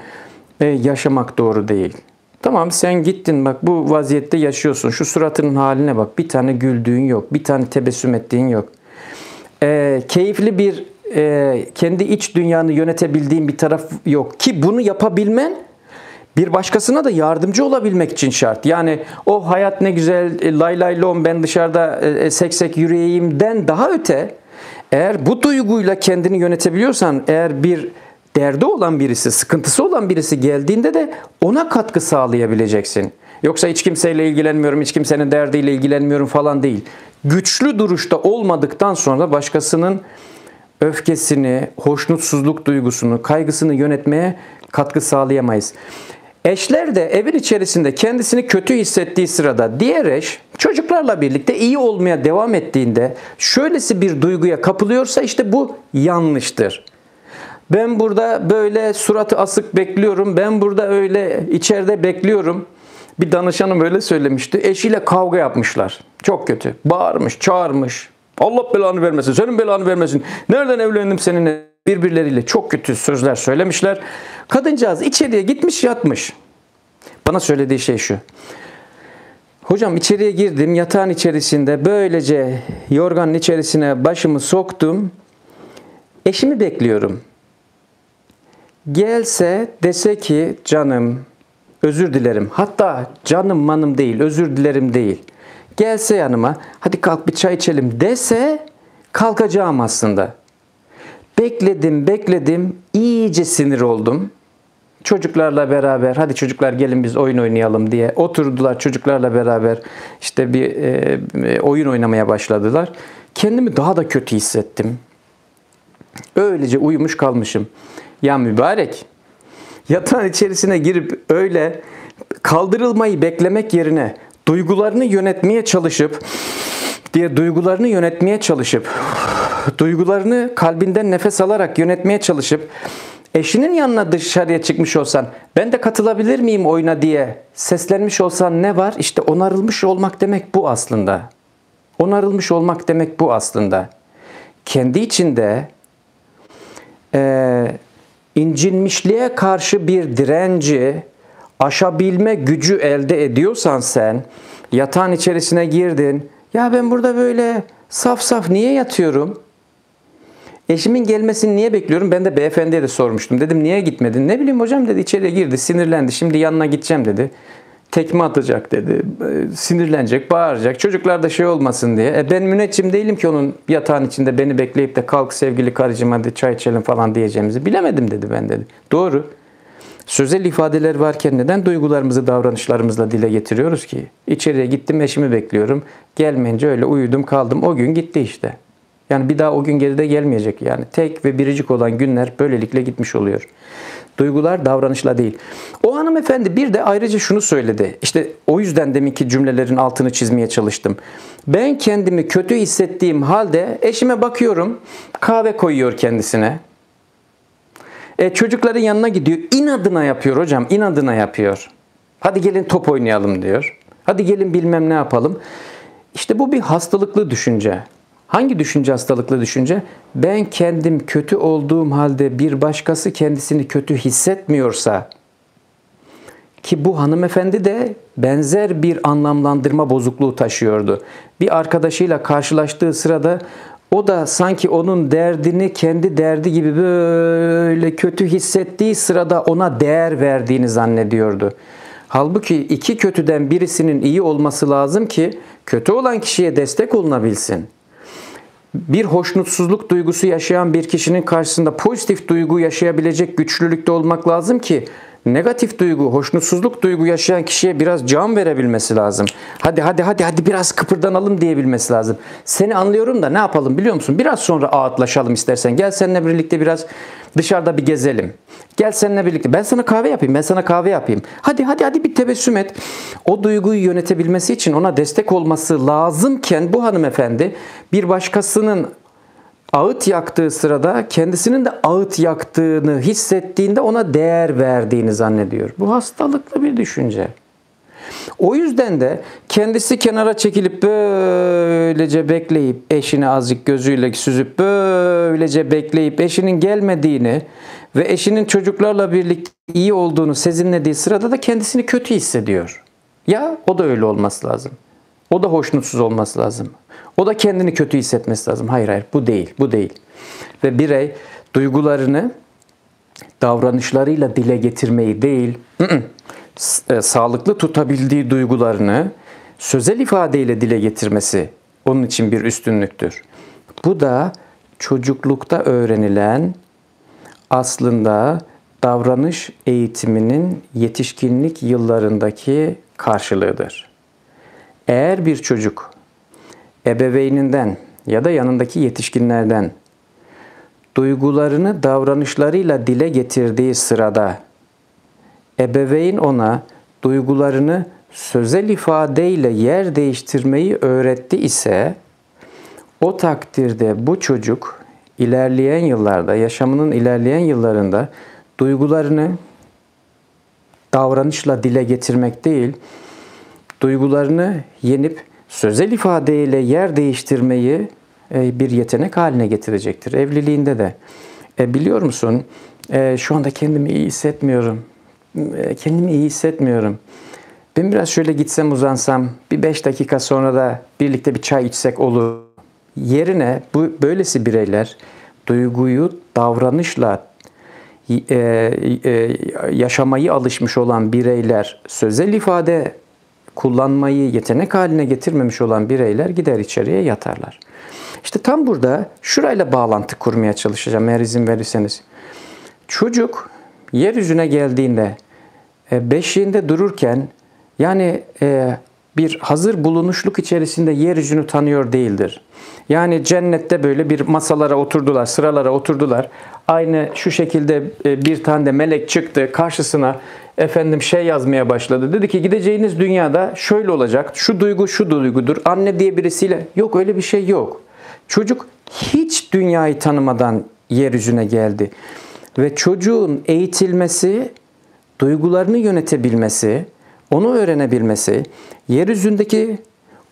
yaşamak doğru değil. Tamam, sen gittin bak, bu vaziyette yaşıyorsun. Şu suratının haline bak. Bir tane güldüğün yok. Bir tane tebessüm ettiğin yok. Keyifli bir kendi iç dünyanı yönetebildiğin bir taraf yok. Ki bunu yapabilmen bir başkasına da yardımcı olabilmek için şart. Yani o hayat ne güzel, lay lay lom, ben dışarıda seksek yürüyeyimden daha öte, eğer bu duyguyla kendini yönetebiliyorsan, eğer bir derdi olan birisi, sıkıntısı olan birisi geldiğinde de ona katkı sağlayabileceksin. Yoksa hiç kimseyle ilgilenmiyorum, hiç kimsenin derdiyle ilgilenmiyorum falan değil. Güçlü duruşta olmadıktan sonra başkasının öfkesini, hoşnutsuzluk duygusunu, kaygısını yönetmeye katkı sağlayamayız. Eşler de evin içerisinde kendisini kötü hissettiği sırada diğer eş çocuklarla birlikte iyi olmaya devam ettiğinde şöylesi bir duyguya kapılıyorsa işte bu yanlıştır. Ben burada böyle suratı asık bekliyorum. Ben burada öyle içeride bekliyorum. Bir danışanım öyle söylemişti. Eşiyle kavga yapmışlar. Çok kötü. Bağırmış, çağırmış. Allah belanı vermesin, senin belanı vermesin. Nereden evlendim seninle? Birbirleriyle çok kötü sözler söylemişler. Kadıncağız içeriye gitmiş, yatmış. Bana söylediği şey şu: hocam içeriye girdim, yatağın içerisinde böylece yorganın içerisine başımı soktum. Eşimi bekliyorum. Gelse dese ki canım, özür dilerim. Hatta canım manım değil, özür dilerim değil. Gelse yanıma, hadi kalk bir çay içelim dese kalkacağım aslında. Bekledim, iyice sinir oldum. Çocuklarla beraber, hadi çocuklar gelin biz oyun oynayalım diye oturdular, çocuklarla beraber işte bir oyun oynamaya başladılar. Kendimi daha da kötü hissettim. Öylece uyumuş kalmışım. Ya mübarek, yatağın içerisine girip öyle kaldırılmayı beklemek yerine duygularını yönetmeye çalışıp duygularını kalbinden nefes alarak yönetmeye çalışıp eşinin yanına dışarıya çıkmış olsan, ben de katılabilir miyim oyuna diye seslenmiş olsan ne var? İşte onarılmış olmak demek bu aslında. Onarılmış olmak demek bu aslında. Kendi içinde incinmişliğe karşı bir direnci aşabilme gücü elde ediyorsan sen, yatağın içerisine girdin. Ya ben burada böyle saf saf niye yatıyorum? Eşimin gelmesini niye bekliyorum? Ben de beyefendiye de sormuştum. Dedim niye gitmedin? Ne bileyim hocam dedi, içeriye girdi, sinirlendi. Şimdi yanına gideceğim dedi. Tekme atacak dedi. Sinirlenecek, bağıracak. Çocuklar da şey olmasın diye. Ben müneccim değilim ki onun yatağın içinde beni bekleyip de kalk sevgili karıcığım hadi çay içelim falan diyeceğimizi. Bilemedim dedi ben dedi. Doğru. Sözel ifadeler varken neden duygularımızı davranışlarımızla dile getiriyoruz ki? İçeriye gittim, eşimi bekliyorum. Gelmeyince öyle uyudum kaldım. O gün gitti işte. Yani bir daha o gün geride gelmeyecek yani. Tek ve biricik olan günler böylelikle gitmiş oluyor. Duygular davranışla değil. O hanımefendi bir de ayrıca şunu söyledi. İşte o yüzden deminki cümlelerin altını çizmeye çalıştım. Ben kendimi kötü hissettiğim halde eşime bakıyorum. Kahve koyuyor kendisine. Çocukların yanına gidiyor. İnadına yapıyor hocam. İnadına yapıyor. Hadi gelin top oynayalım diyor. Hadi gelin bilmem ne yapalım. İşte bu bir hastalıklı düşünce. Hangi düşünce hastalıklı düşünce? Ben kendim kötü olduğum halde bir başkası kendisini kötü hissetmiyorsa, ki bu hanımefendi de benzer bir anlamlandırma bozukluğu taşıyordu. Bir arkadaşıyla karşılaştığı sırada o da sanki onun derdini kendi derdi gibi böyle kötü hissettiği sırada ona değer verdiğini zannediyordu. Halbuki iki kötüden birisinin iyi olması lazım ki kötü olan kişiye destek olunabilsin. Bir hoşnutsuzluk duygusu yaşayan bir kişinin karşısında pozitif duygu yaşayabilecek güçlülükte olmak lazım ki negatif duygu, hoşnutsuzluk duygu yaşayan kişiye biraz can verebilmesi lazım. Hadi biraz kıpırdanalım diyebilmesi lazım. Seni anlıyorum da ne yapalım biliyor musun? Biraz sonra ağıtlaşalım istersen. Gel seninle birlikte biraz dışarıda bir gezelim. Gel seninle birlikte. Ben sana kahve yapayım. Hadi bir tebessüm et. O duyguyu yönetebilmesi için ona destek olması lazımken bu hanımefendi bir başkasının ağıt yaktığı sırada kendisinin de ağıt yaktığını hissettiğinde ona değer verdiğini zannediyor. Bu hastalıklı bir düşünce. O yüzden de kendisi kenara çekilip böylece bekleyip eşini azıcık gözüyle süzüp böylece bekleyip eşinin gelmediğini ve eşinin çocuklarla birlikte iyi olduğunu sezinlediği sırada da kendisini kötü hissediyor. Ya o da öyle olması lazım. O da hoşnutsuz olması lazım. O da kendini kötü hissetmesi lazım. Hayır bu değil. Ve birey duygularını davranışlarıyla dile getirmeyi değil, sağlıklı tutabildiği duygularını sözel ifadeyle dile getirmesi onun için bir üstünlüktür. Bu da çocuklukta öğrenilen aslında davranış eğitiminin yetişkinlik yıllarındaki karşılığıdır. Eğer bir çocuk ebeveyninden ya da yanındaki yetişkinlerden duygularını davranışlarıyla dile getirdiği sırada ebeveyn ona duygularını sözel ifadeyle yer değiştirmeyi öğretti ise o takdirde bu çocuk ilerleyen yıllarda, yaşamının ilerleyen yıllarında duygularını davranışla dile getirmek değil, duygularını yenip sözel ifadeyle yer değiştirmeyi bir yetenek haline getirecektir. Evliliğinde de. Biliyor musun? Şu anda kendimi iyi hissetmiyorum. Ben biraz şöyle gitsem uzansam, bir 5 dakika sonra da birlikte bir çay içsek olur. Yerine böylesi bireyler duyguyu davranışla yaşamayı alışmış olan bireyler, sözel ifade kullanmayı yetenek haline getirmemiş olan bireyler gider içeriye yatarlar. İşte tam burada şurayla bağlantı kurmaya çalışacağım eğer izin verirseniz. Çocuk yeryüzüne geldiğinde beşiğinde dururken yani bir hazır bulunuşluk içerisinde yeryüzünü tanıyor değildir. Yani cennette böyle bir masalara oturdular, sıralara oturdular. Aynı şu şekilde bir tane de melek çıktı karşısına yazmaya başladı. Dedi ki gideceğiniz dünyada şöyle olacak. Şu duygu şu duygudur. Anne diye birisiyle yok öyle bir şey yok. Çocuk hiç dünyayı tanımadan yeryüzüne geldi. Ve çocuğun eğitilmesi, duygularını yönetebilmesi, onu öğrenebilmesi, yeryüzündeki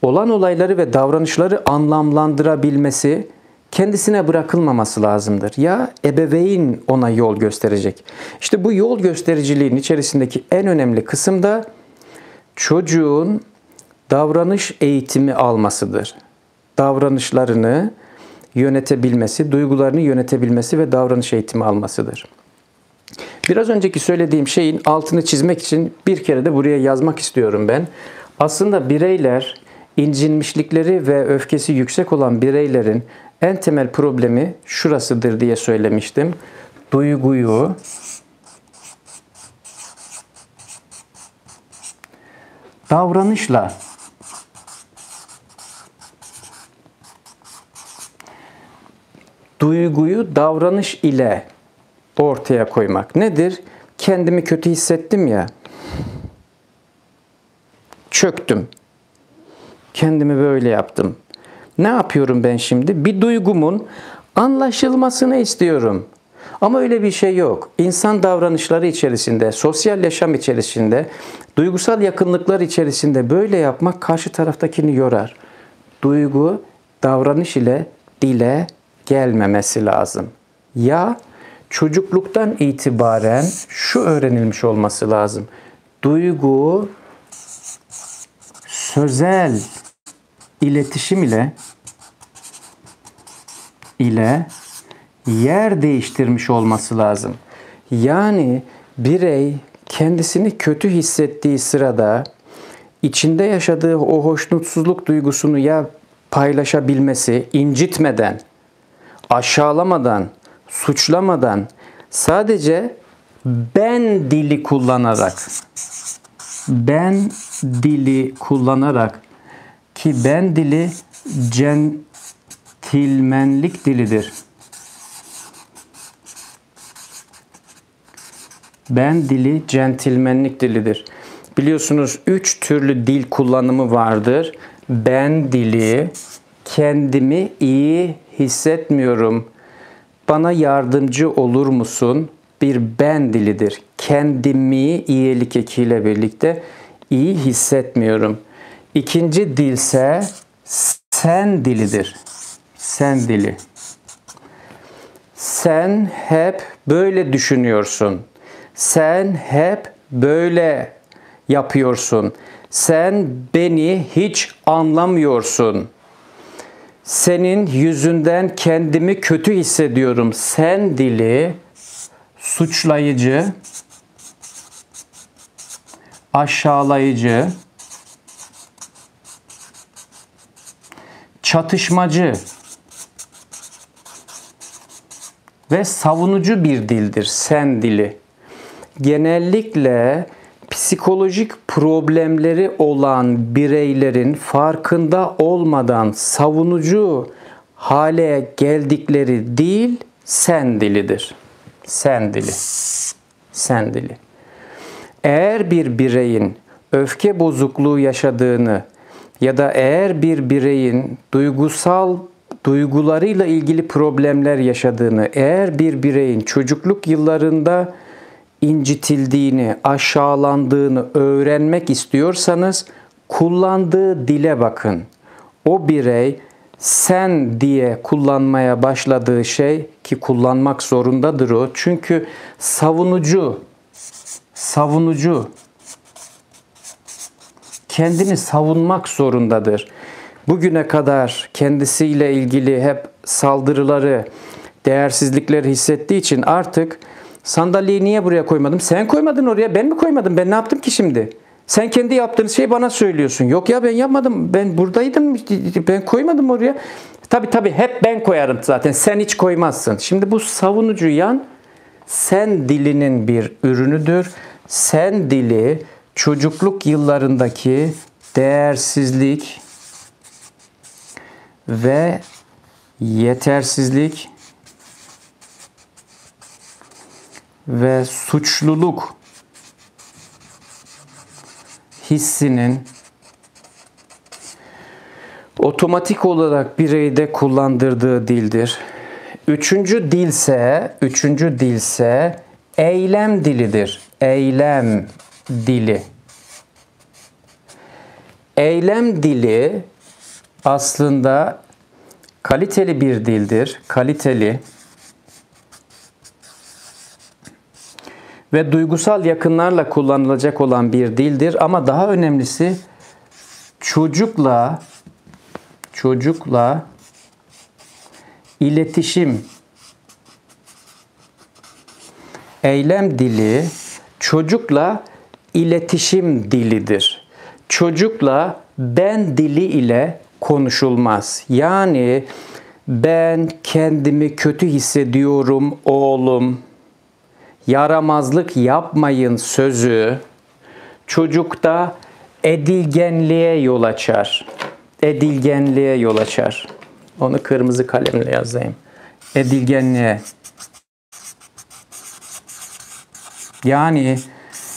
olan olayları ve davranışları anlamlandırabilmesi kendisine bırakılmaması lazımdır. Ya ebeveyn ona yol gösterecek. İşte bu yol göstericiliğin içerisindeki en önemli kısım da çocuğun davranış eğitimi almasıdır. Davranışlarını yönetebilmesi, duygularını yönetebilmesi ve davranış eğitimi almasıdır. Biraz önceki söylediğim şeyin altını çizmek için bir kere de buraya yazmak istiyorum ben. Aslında bireyler, incinmişlikleri ve öfkesi yüksek olan bireylerin en temel problemi şurasıdır diye söylemiştim. Duyguyu davranış ile ortaya koymak. Nedir? Kendimi kötü hissettim ya. Çöktüm. Kendimi böyle yaptım. Ne yapıyorum ben şimdi? Bir duygumun anlaşılmasını istiyorum. Ama öyle bir şey yok. İnsan davranışları içerisinde, sosyal yaşam içerisinde, duygusal yakınlıklar içerisinde böyle yapmak karşı taraftakini yorar. Duygu, davranış ile dile gelmemesi lazım. Ya çocukluktan itibaren şu öğrenilmiş olması lazım. Duygu, sözel iletişim ile yer değiştirmiş olması lazım. Yani birey kendisini kötü hissettiği sırada içinde yaşadığı o hoşnutsuzluk duygusunu ya paylaşabilmesi, incitmeden, aşağılamadan, suçlamadan sadece ben dili kullanarak ki ben dili centilmenlik dilidir. Ben dili centilmenlik dilidir. Biliyorsunuz 3 türlü dil kullanımı vardır. Ben dili, kendimi iyi hissetmiyorum, bana yardımcı olur musun? Bir ben dilidir. Kendimi iyilik ekiyle birlikte iyi hissetmiyorum. İkinci dilse sen dilidir. Sen dili. Sen hep böyle düşünüyorsun. Sen hep böyle yapıyorsun. Sen beni hiç anlamıyorsun. Senin yüzünden kendimi kötü hissediyorum. Sen dili suçlayıcı, aşağılayıcı, çatışmacı ve savunucu bir dildir. Sen dili. Genellikle psikolojik problemleri olan bireylerin farkında olmadan savunucu hale geldikleri dil sen dilidir. Sen dili. Sen dili. Eğer bir bireyin öfke bozukluğu yaşadığını ya da eğer bir bireyin duygularıyla ilgili problemler yaşadığını, eğer bir bireyin çocukluk yıllarında incitildiğini, aşağılandığını öğrenmek istiyorsanız kullandığı dile bakın. O birey sen diye kullanmaya başladığı şey, ki kullanmak zorundadır o. Çünkü savunucu, kendini savunmak zorundadır. Bugüne kadar kendisiyle ilgili hep saldırıları, değersizlikleri hissettiği için artık sandalyeyi niye buraya koymadım? Sen koymadın oraya, ben mi koymadım? Ben ne yaptım ki şimdi? Sen kendi yaptığın şeyi bana söylüyorsun. Yok ya, ben yapmadım, ben buradaydım, ben koymadım oraya. Tabii hep ben koyarım zaten, sen hiç koymazsın. Şimdi bu savunucu yan sen dilinin bir ürünüdür. Sen dili çocukluk yıllarındaki değersizlik ve yetersizlik ve suçluluk hissinin otomatik olarak bireyde kullandırdığı dildir. Üçüncü dilse eylem dilidir. Eylem dili. Eylem dili aslında kaliteli bir dildir. Kaliteli ve duygusal yakınlarla kullanılacak olan bir dildir. Ama daha önemlisi çocukla iletişim. Eylem dili çocukla iletişim dilidir. Çocukla ben dili ile konuşulmaz. Yani ben kendimi kötü hissediyorum oğlum, yaramazlık yapmayın sözü çocukta edilgenliğe yol açar. Edilgenliğe yol açar. Onu kırmızı kalemle yazayım. Edilgenliğe. Yani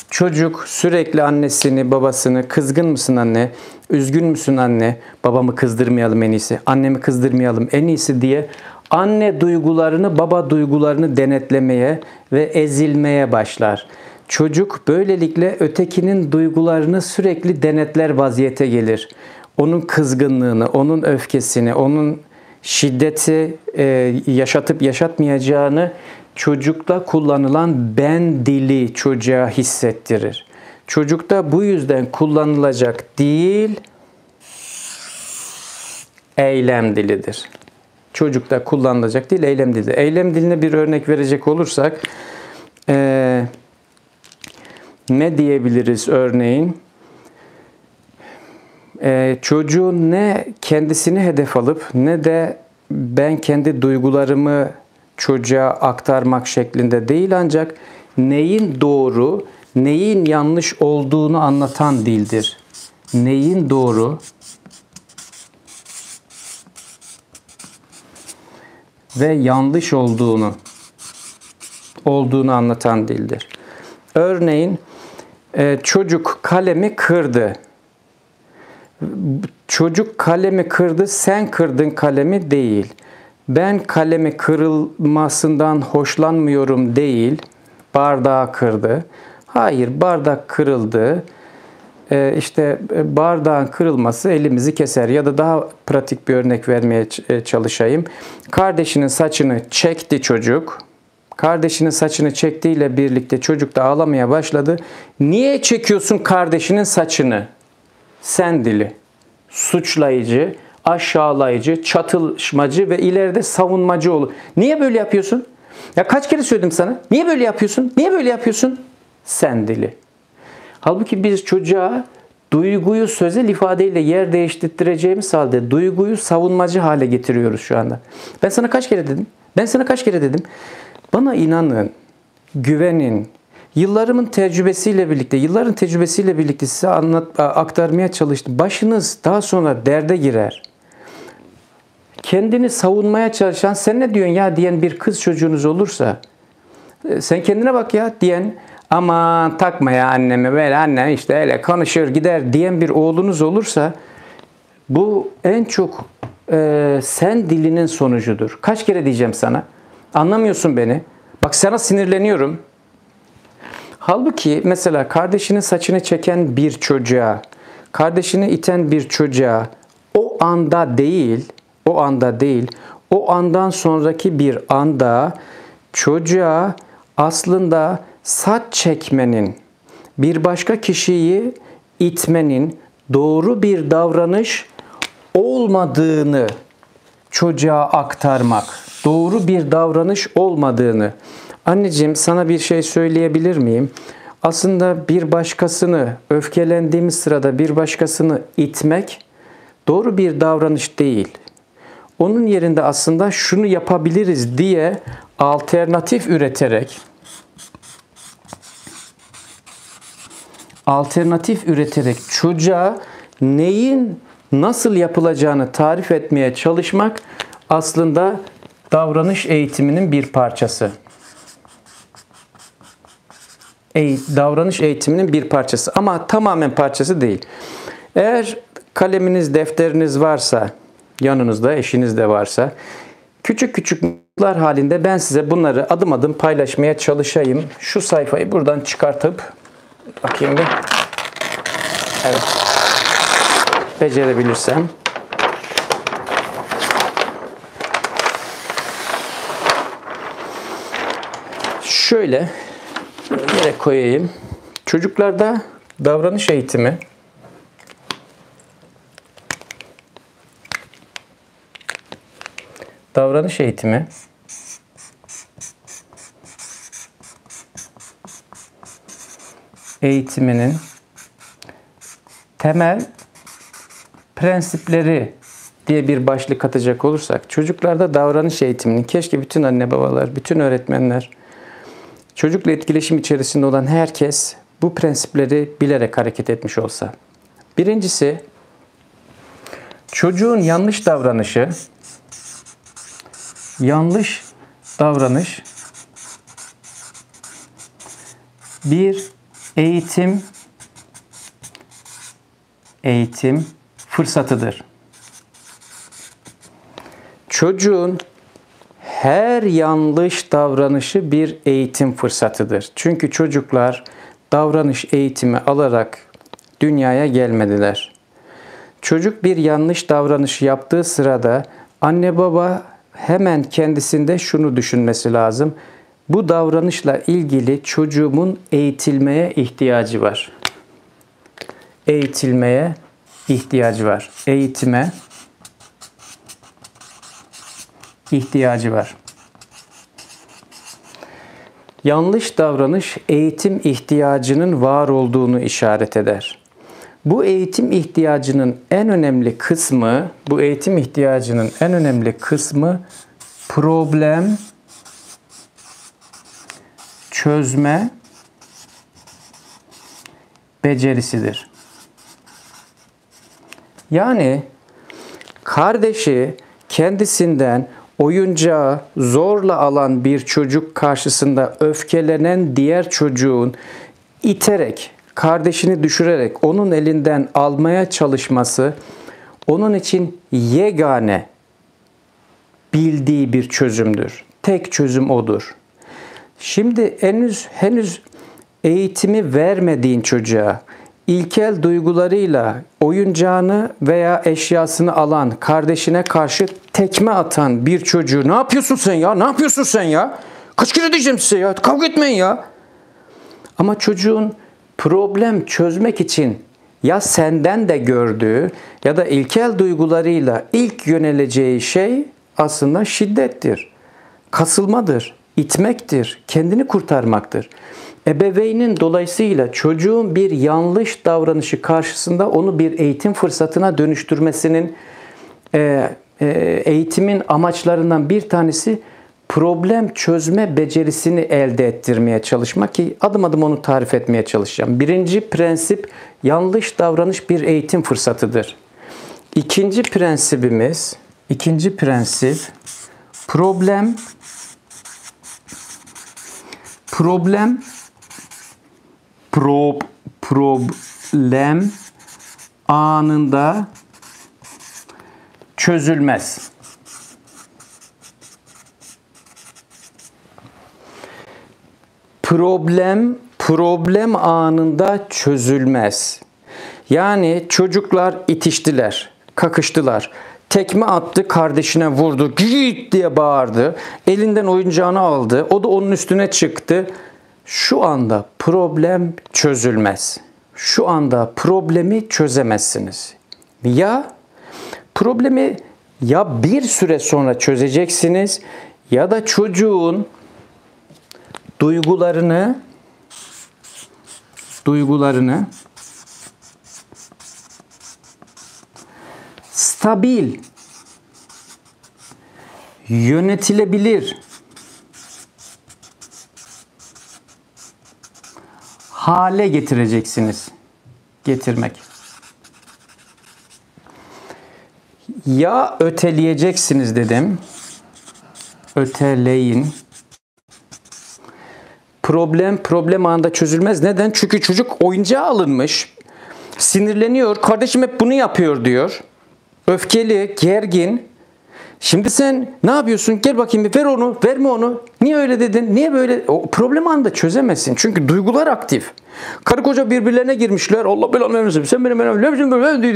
çocuk sürekli annesini, babasını, kızgın mısın anne, üzgün müsün anne, babamı kızdırmayalım en iyisi, annemi kızdırmayalım en iyisi diye anne duygularını, baba duygularını denetlemeye ve ezilmeye başlar. Çocuk böylelikle ötekinin duygularını sürekli denetler vaziyete gelir. Onun kızgınlığını, onun öfkesini, onun şiddeti yaşatıp yaşatmayacağını çocukta kullanılan ben dili çocuğa hissettirir. Çocukta bu yüzden kullanılacak dil eylem dilidir. Çocukta kullanılacak dil eylem dili. Eylem diline bir örnek verecek olursak ne diyebiliriz örneğin? Çocuğun ne kendisini hedef alıp ne de ben kendi duygularımı çocuğa aktarmak şeklinde değil, ancak neyin doğru, neyin yanlış olduğunu anlatan dildir. Neyin doğru ve yanlış olduğunu anlatan dildir. Örneğin çocuk kalemi kırdı. Çocuk kalemi kırdı, sen kırdın kalemi değil. Ben kalemi kırılmasından hoşlanmıyorum değil. Bardağı kırdı. Hayır, bardak kırıldı. İşte bardağın kırılması elimizi keser. Ya da daha pratik bir örnek vermeye çalışayım. Kardeşinin saçını çekti çocuk. Kardeşinin saçını çektiğiyle birlikte çocuk da ağlamaya başladı. Niye çekiyorsun kardeşinin saçını? Sen dili. Suçlayıcı, aşağılayıcı, çatışmacı ve ileride savunmacı olur. Niye böyle yapıyorsun? Ya kaç kere söyledim sana? Niye böyle yapıyorsun? Niye böyle yapıyorsun? Sen dili. Halbuki biz çocuğa duyguyu sözel ifadeyle yer değiştireceğimiz halde duyguyu savunmacı hale getiriyoruz şu anda. Ben sana kaç kere dedim? Ben sana kaç kere dedim? Bana inanın, güvenin. Yılların tecrübesiyle birlikte size aktarmaya çalıştım. Başınız daha sonra derde girer. Kendini savunmaya çalışan, sen ne diyorsun ya diyen bir kız çocuğunuz olursa, sen kendine bak ya diyen, aman takma ya annemi, böyle annem işte öyle konuşur gider diyen bir oğlunuz olursa, bu en çok sen dilinin sonucudur. Kaç kere diyeceğim sana? Anlamıyorsun beni. Bak sana sinirleniyorum. Halbuki mesela kardeşinin saçını çeken bir çocuğa, kardeşini iten bir çocuğa o anda değil, o andan sonraki bir anda çocuğa aslında saç çekmenin, bir başka kişiyi itmenin doğru bir davranış olmadığını çocuğa aktarmak, doğru bir davranış olmadığını. Anneciğim sana bir şey söyleyebilir miyim? Aslında bir başkasını, öfkelendiğimiz sırada bir başkasını itmek doğru bir davranış değil. Onun yerinde aslında şunu yapabiliriz diye alternatif üreterek çocuğa neyin nasıl yapılacağını tarif etmeye çalışmak aslında davranış eğitiminin bir parçası. Davranış eğitiminin bir parçası ama tamamen parçası değil. Eğer kaleminiz, defteriniz varsa, yanınızda eşiniz de varsa, küçük küçük notlar halinde ben size bunları adım adım paylaşmaya çalışayım. Şu sayfayı buradan çıkartıp bakayım bir. Evet. Becerebilirsem. Şöyle yere koyayım. Çocuklarda davranış eğitimi eğitiminin temel prensipleri diye bir başlık atacak olursak, çocuklarda davranış eğitiminin keşke bütün anne babalar, bütün öğretmenler, çocukla etkileşim içerisinde olan herkes bu prensipleri bilerek hareket etmiş olsa. Birincisi, çocuğun yanlış davranış bir eğitim fırsatıdır. Çocuğun her yanlış davranışı bir eğitim fırsatıdır. Çünkü çocuklar davranış eğitimi alarak dünyaya gelmediler. Çocuk bir yanlış davranış yaptığı sırada anne baba hemen kendisinde şunu düşünmesi lazım. Bu davranışla ilgili çocuğumun eğitilmeye ihtiyacı var. Eğitime ihtiyacı var. Yanlış davranış eğitim ihtiyacının var olduğunu işaret eder. Bu eğitim ihtiyacının en önemli kısmı problem çözme becerisidir. Yani kardeşi kendisinden oyuncağı zorla alan bir çocuk karşısında öfkelenen diğer çocuğun iterek, kardeşini düşürerek onun elinden almaya çalışması onun için yegane bildiği bir çözümdür. Tek çözüm odur. Şimdi henüz eğitimi vermediğin çocuğa ilkel duygularıyla oyuncağını veya eşyasını alan, kardeşine karşı tekme atan bir çocuğu ne yapıyorsun sen ya? Ne yapıyorsun sen ya? Kaç kere diyeceğim size ya? Kavga etmeyin ya. Ama çocuğun problem çözmek için ya senden de gördüğü ya da ilkel duygularıyla ilk yöneleceği şey aslında şiddettir, kasılmadır, itmektir, kendini kurtarmaktır. Ebeveynin dolayısıyla çocuğun bir yanlış davranışı karşısında onu bir eğitim fırsatına dönüştürmesinin eğitimin amaçlarından bir tanesi problem çözme becerisini elde ettirmeye çalışmak ki adım adım onu tarif etmeye çalışacağım. Birinci prensip yanlış davranış bir eğitim fırsatıdır. İkinci prensip problem anında çözülmez. Problem anında çözülmez. Yani çocuklar itiştiler, kakıştılar. Tekme attı, kardeşine vurdu, git diye bağırdı. Elinden oyuncağını aldı, o da onun üstüne çıktı. Şu anda problem çözülmez. Şu anda problemi çözemezsiniz. Ya problemi ya bir süre sonra çözeceksiniz ya da çocuğun duygularını stabil, yönetilebilir hale getireceksiniz. Getirmek. Ya öteleyeceksiniz dedim. Öteleyin. Problem anında çözülmez. Neden? Çünkü çocuk oyuncağa alınmış. Sinirleniyor. Kardeşim hep bunu yapıyor diyor. Öfkeli, gergin. Şimdi sen ne yapıyorsun? Gel bakayım bir ver onu, verme onu. Niye öyle dedin? Niye böyle? O problem anında çözemezsin. Çünkü duygular aktif. Karı koca birbirlerine girmişler. Allah belanı vermesin. Sen benim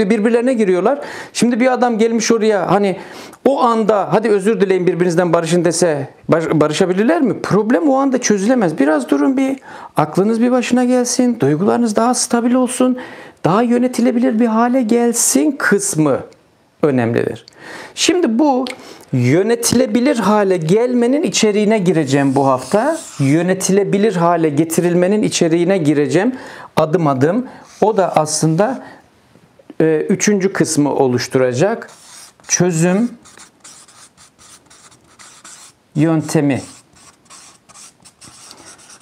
birbirlerine giriyorlar. Şimdi bir adam gelmiş oraya hani o anda hadi özür dileyin birbirinizden barışın dese barışabilirler mi? Problem o anda çözülemez. Biraz durun bir. Aklınız bir başına gelsin. Duygularınız daha stabil olsun. Daha yönetilebilir bir hale gelsin kısmı önemlidir. Şimdi bu yönetilebilir hale gelmenin içeriğine gireceğim bu hafta. Yönetilebilir hale getirilmenin içeriğine gireceğim adım adım. O da aslında üçüncü kısmı oluşturacak. Çözüm yöntemi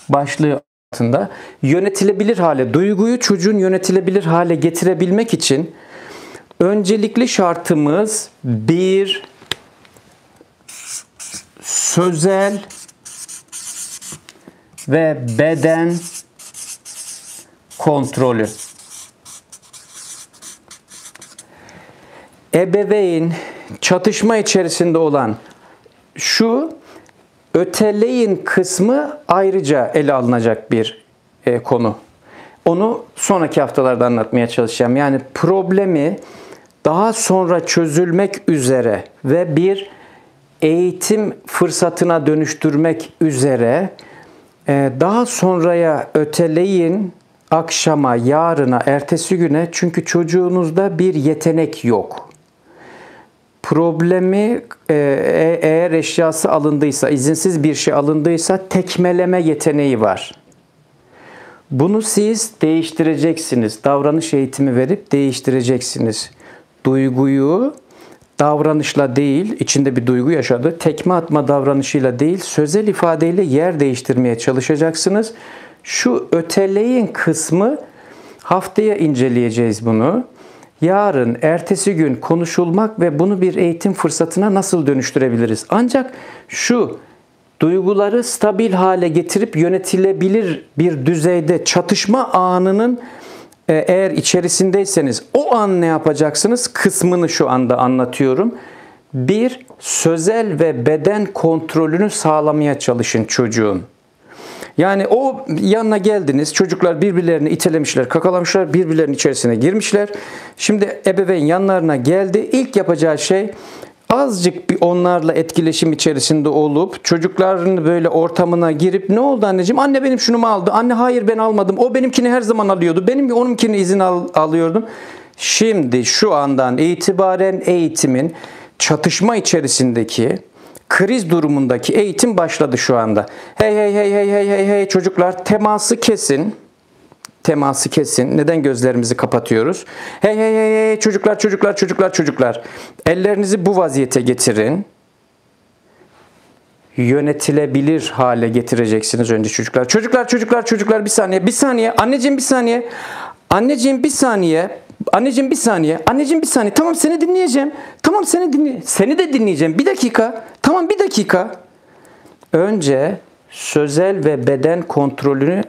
başlığı altında. Yönetilebilir hale, duyguyu çocuğun yönetilebilir hale getirebilmek için öncelikli şartımız bir sözel ve beden kontrolü. Ebeveyn çatışma içerisinde olan şu öteleyin kısmı ayrıca ele alınacak bir konu. Onu sonraki haftalarda anlatmaya çalışacağım. Yani problemi daha sonra çözülmek üzere ve bir eğitim fırsatına dönüştürmek üzere daha sonraya öteleyin, akşama, yarına, ertesi güne, çünkü çocuğunuzda bir yetenek yok. Problemi eğer eşyası alındıysa, izinsiz bir şey alındıysa tekmeleme yeteneği var. Bunu siz değiştireceksiniz. Davranış eğitimi verip değiştireceksiniz. Duyguyu davranışla değil, içinde bir duygu yaşadı. Tekme atma davranışıyla değil, sözel ifadeyle yer değiştirmeye çalışacaksınız. Şu öteleyin kısmı haftaya inceleyeceğiz bunu. Yarın, ertesi gün konuşulmak ve bunu bir eğitim fırsatına nasıl dönüştürebiliriz? Ancak şu duyguları stabil hale getirip yönetilebilir bir düzeyde çatışma anının eğer içerisindeyseniz o an ne yapacaksınız kısmını şu anda anlatıyorum. Bir, sözel ve beden kontrolünü sağlamaya çalışın çocuğun. Yani o yanına geldiniz, çocuklar birbirlerini itelemişler, kakalamışlar, birbirlerinin içerisine girmişler. Şimdi ebeveyn yanlarına geldi. İlk yapacağı şey azıcık bir onlarla etkileşim içerisinde olup çocukların böyle ortamına girip ne oldu anneciğim? Anne benim şunu mu aldı? Anne hayır ben almadım. O benimkini her zaman alıyordu. Benim onunkini izin alıyordum. Şimdi şu andan itibaren eğitimin çatışma içerisindeki kriz durumundaki eğitim başladı şu anda. Hey hey hey hey hey hey hey çocuklar teması kesin. Teması kesin. Neden gözlerimizi kapatıyoruz? Hey hey hey hey çocuklar çocuklar çocuklar çocuklar. Ellerinizi bu vaziyete getirin. Yönetilebilir hale getireceksiniz önce çocuklar. Çocuklar çocuklar çocuklar bir saniye bir saniye. Anneciğim bir saniye. Anneciğim bir saniye. Anneciğim bir saniye. Anneciğim bir saniye. Tamam seni dinleyeceğim. Tamam seni de dinleyeceğim. Bir dakika. Tamam bir dakika. Önce sözel ve beden kontrolünü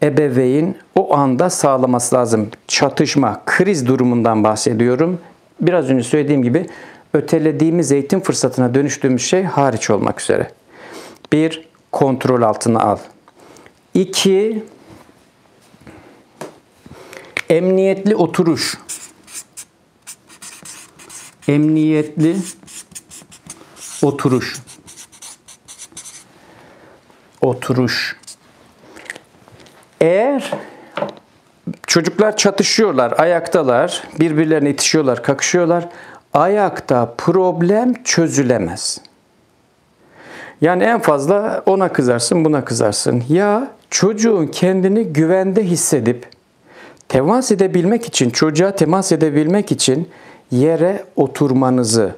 ebeveyn o anda sağlaması lazım. Çatışma, kriz durumundan bahsediyorum. Biraz önce söylediğim gibi ötelediğimiz eğitim fırsatına dönüştüğümüz şey hariç olmak üzere. 1. Kontrol altına al. 2. Emniyetli oturuş. Emniyetli oturuş. Oturuş. Eğer çocuklar çatışıyorlar, ayaktalar, birbirlerine itişiyorlar, kakışıyorlar, ayakta problem çözülemez. Yani en fazla ona kızarsın, buna kızarsın. Ya çocuğun kendini güvende hissedip temas edebilmek için, çocuğa temas edebilmek için yere oturmanızı,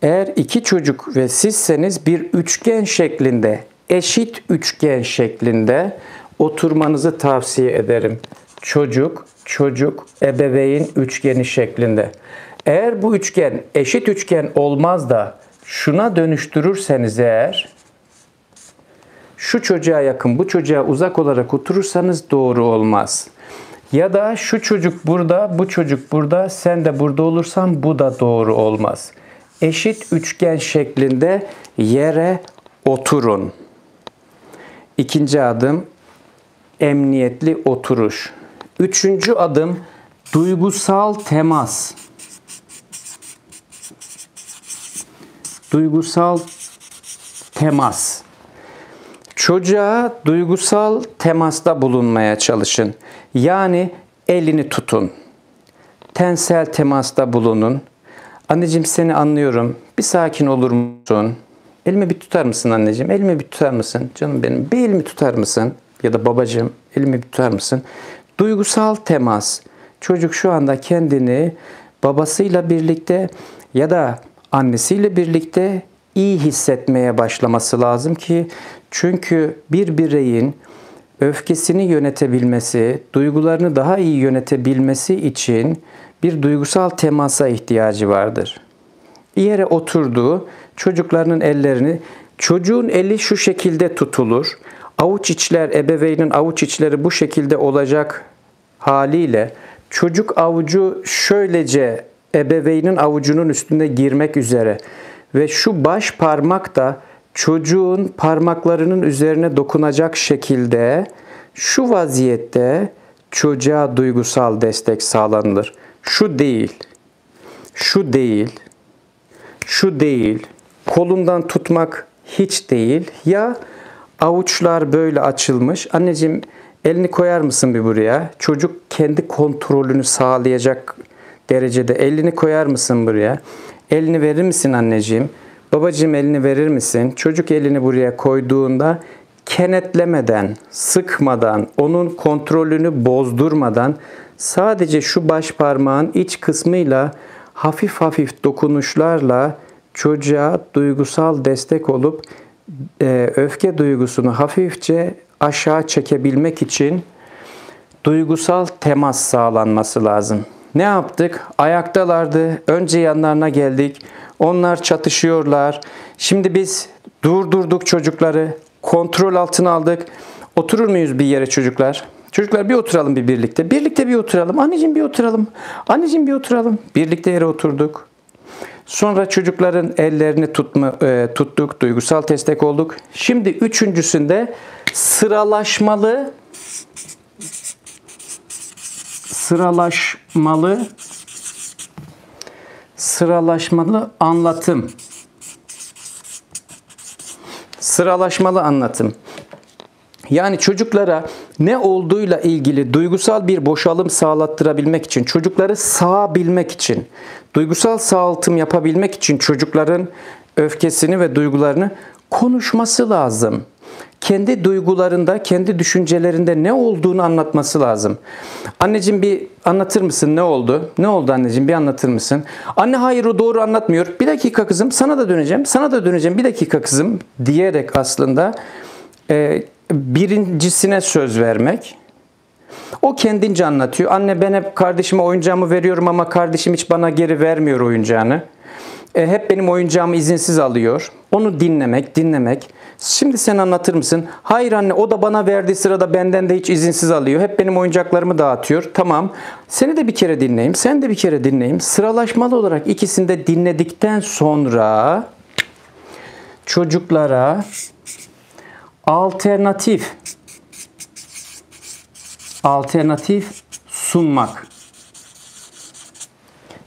eğer iki çocuk ve sizseniz bir üçgen şeklinde, eşit üçgen şeklinde oturmanızı tavsiye ederim. Çocuk, çocuk, ebeveyn üçgeni şeklinde. Eğer bu üçgen eşit üçgen olmaz da şuna dönüştürürseniz eğer, şu çocuğa yakın, bu çocuğa uzak olarak oturursanız doğru olmaz. Ya da şu çocuk burada, bu çocuk burada, sen de burada olursan bu da doğru olmaz. Eşit üçgen şeklinde yere oturun. İkinci adım emniyetli oturuş. Üçüncü adım duygusal temas. Duygusal temas. Çocuğa duygusal temasta bulunmaya çalışın. Yani elini tutun. Tensel temasta bulunun. Anneciğim seni anlıyorum. Bir sakin olur musun? Elimi bir tutar mısın anneciğim? Elimi bir tutar mısın? Canım benim bir elimi tutar mısın? Ya da babacığım elimi bir tutar mısın? Duygusal temas. Çocuk şu anda kendini babasıyla birlikte ya da annesiyle birlikte iyi hissetmeye başlaması lazım ki çünkü bir bireyin öfkesini yönetebilmesi, duygularını daha iyi yönetebilmesi için bir duygusal temasa ihtiyacı vardır. Bir yere oturduğu çocuklarının ellerini, çocuğun eli şu şekilde tutulur. Avuç içler, ebeveynin avuç içleri bu şekilde olacak haliyle çocuk avucu şöylece ebeveynin avucunun üstünde girmek üzere ve şu baş parmak da çocuğun parmaklarının üzerine dokunacak şekilde şu vaziyette çocuğa duygusal destek sağlanır. Şu değil, şu değil, şu değil, kolundan tutmak hiç değil. Ya avuçlar böyle açılmış. Anneciğim elini koyar mısın bir buraya? Çocuk kendi kontrolünü sağlayacak derecede elini koyar mısın buraya? Elini verir misin anneciğim? Babacığım elini verir misin? Çocuk elini buraya koyduğunda kenetlemeden, sıkmadan, onun kontrolünü bozdurmadan sadece şu baş parmağın iç kısmıyla hafif hafif dokunuşlarla çocuğa duygusal destek olup öfke duygusunu hafifçe aşağı çekebilmek için duygusal temas sağlanması lazım. Ne yaptık? Ayaktalardı. Önce yanlarına geldik. Onlar çatışıyorlar. Şimdi biz durdurduk çocukları. Kontrol altına aldık. Oturur muyuz bir yere çocuklar? Çocuklar bir oturalım birlikte. Birlikte bir oturalım. Anneciğim bir oturalım. Anneciğim bir oturalım. Birlikte yere oturduk. Sonra çocukların ellerini tuttuk. Duygusal destek olduk. Şimdi üçüncüsünde sıralaşmalı anlatım. Sıralaşmalı anlatım. Yani çocuklara ne olduğuyla ilgili duygusal bir boşalım sağlattırabilmek için, çocukları sağabilmek için, duygusal sağaltım yapabilmek için çocukların öfkesini ve duygularını konuşması lazım. Kendi duygularında, kendi düşüncelerinde ne olduğunu anlatması lazım. Anneciğim bir anlatır mısın ne oldu? Ne oldu anneciğim bir anlatır mısın? Anne hayır o doğru anlatmıyor. Bir dakika kızım sana da döneceğim. Sana da döneceğim bir dakika kızım diyerek aslında birincisine söz vermek. O kendince anlatıyor. Anne ben hep kardeşime oyuncağımı veriyorum ama kardeşim hiç bana geri vermiyor oyuncağını. Hep benim oyuncağımı izinsiz alıyor. Onu dinlemek. Şimdi sen anlatır mısın? Hayır anne o da bana verdiği sırada benden de hiç izinsiz alıyor. Hep benim oyuncaklarımı dağıtıyor. Tamam. Seni de bir kere dinleyeyim. Sen de bir kere dinleyeyim. Sıralaşmalı olarak ikisini de dinledikten sonra çocuklara alternatif sunmak.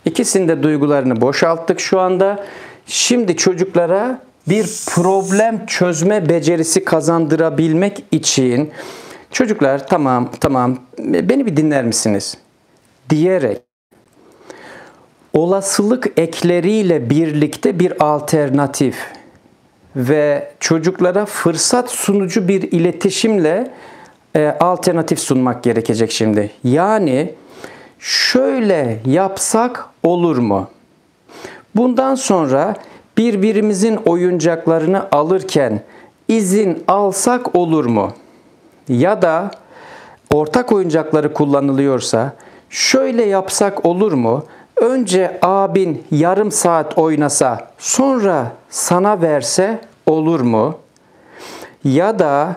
İkisinin duygularını boşalttık şu anda. Şimdi çocuklara bir problem çözme becerisi kazandırabilmek için çocuklar tamam beni bir dinler misiniz? Diyerek olasılık ekleriyle birlikte bir alternatif ve çocuklara fırsat sunucu bir iletişimle alternatif sunmak gerekecek şimdi. Yani şöyle yapsak olur mu? Bundan sonra birbirimizin oyuncaklarını alırken izin alsak olur mu? Ya da ortak oyuncakları kullanılıyorsa şöyle yapsak olur mu? Önce abin yarım saat oynasa sonra sana verse olur mu? Ya da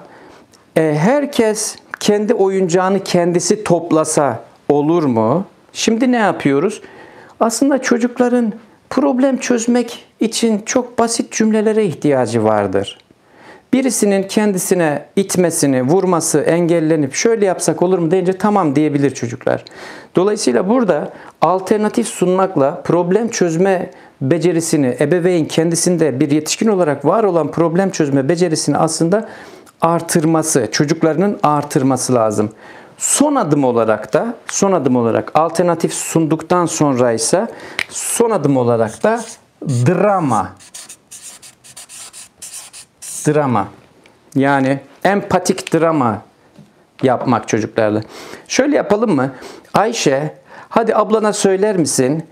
herkes kendi oyuncağını kendisi toplasa olur mu? Şimdi ne yapıyoruz? Aslında çocukların problem çözmek için çok basit cümlelere ihtiyacı vardır. Birisinin kendisine itmesini, vurması engellenip şöyle yapsak olur mu deyince tamam diyebilir çocuklar. Dolayısıyla burada alternatif sunmakla problem çözme becerisini, ebeveyn kendisinde bir yetişkin olarak var olan problem çözme becerisini aslında artırması, çocuklarının artırması lazım. Son adım olarak alternatif sunduktan sonra ise son adım olarak da drama. Yani empatik drama yapmak çocuklarla. Şöyle yapalım mı? Ayşe, hadi ablana söyler misin?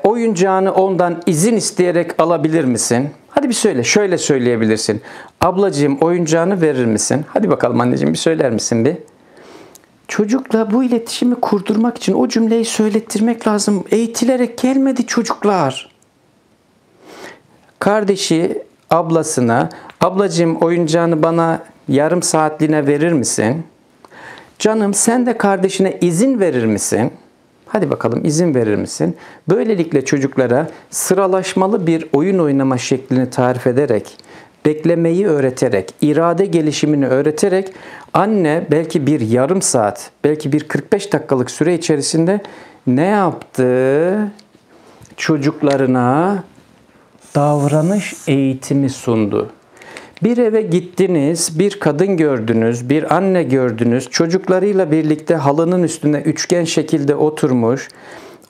Oyuncağını ondan izin isteyerek alabilir misin? Hadi bir söyle. Şöyle söyleyebilirsin. Ablacığım oyuncağını verir misin? Hadi bakalım anneciğim bir söyler misin bir? Çocukla bu iletişimi kurdurmak için o cümleyi söylettirmek lazım. Eğitilerek gelmedi çocuklar. Kardeşi ablasına, ablacığım oyuncağını bana yarım saatliğine verir misin? Canım sen de kardeşine izin verir misin? Hadi bakalım izin verir misin? Böylelikle çocuklara sıralaşmalı bir oyun oynama şeklini tarif ederek, beklemeyi öğreterek, irade gelişimini öğreterek anne belki bir yarım saat, belki bir 45 dakikalık süre içerisinde ne yaptı? Çocuklarına davranış eğitimi sundu. Bir eve gittiniz, bir kadın gördünüz, bir anne gördünüz, çocuklarıyla birlikte halının üstüne üçgen şekilde oturmuş,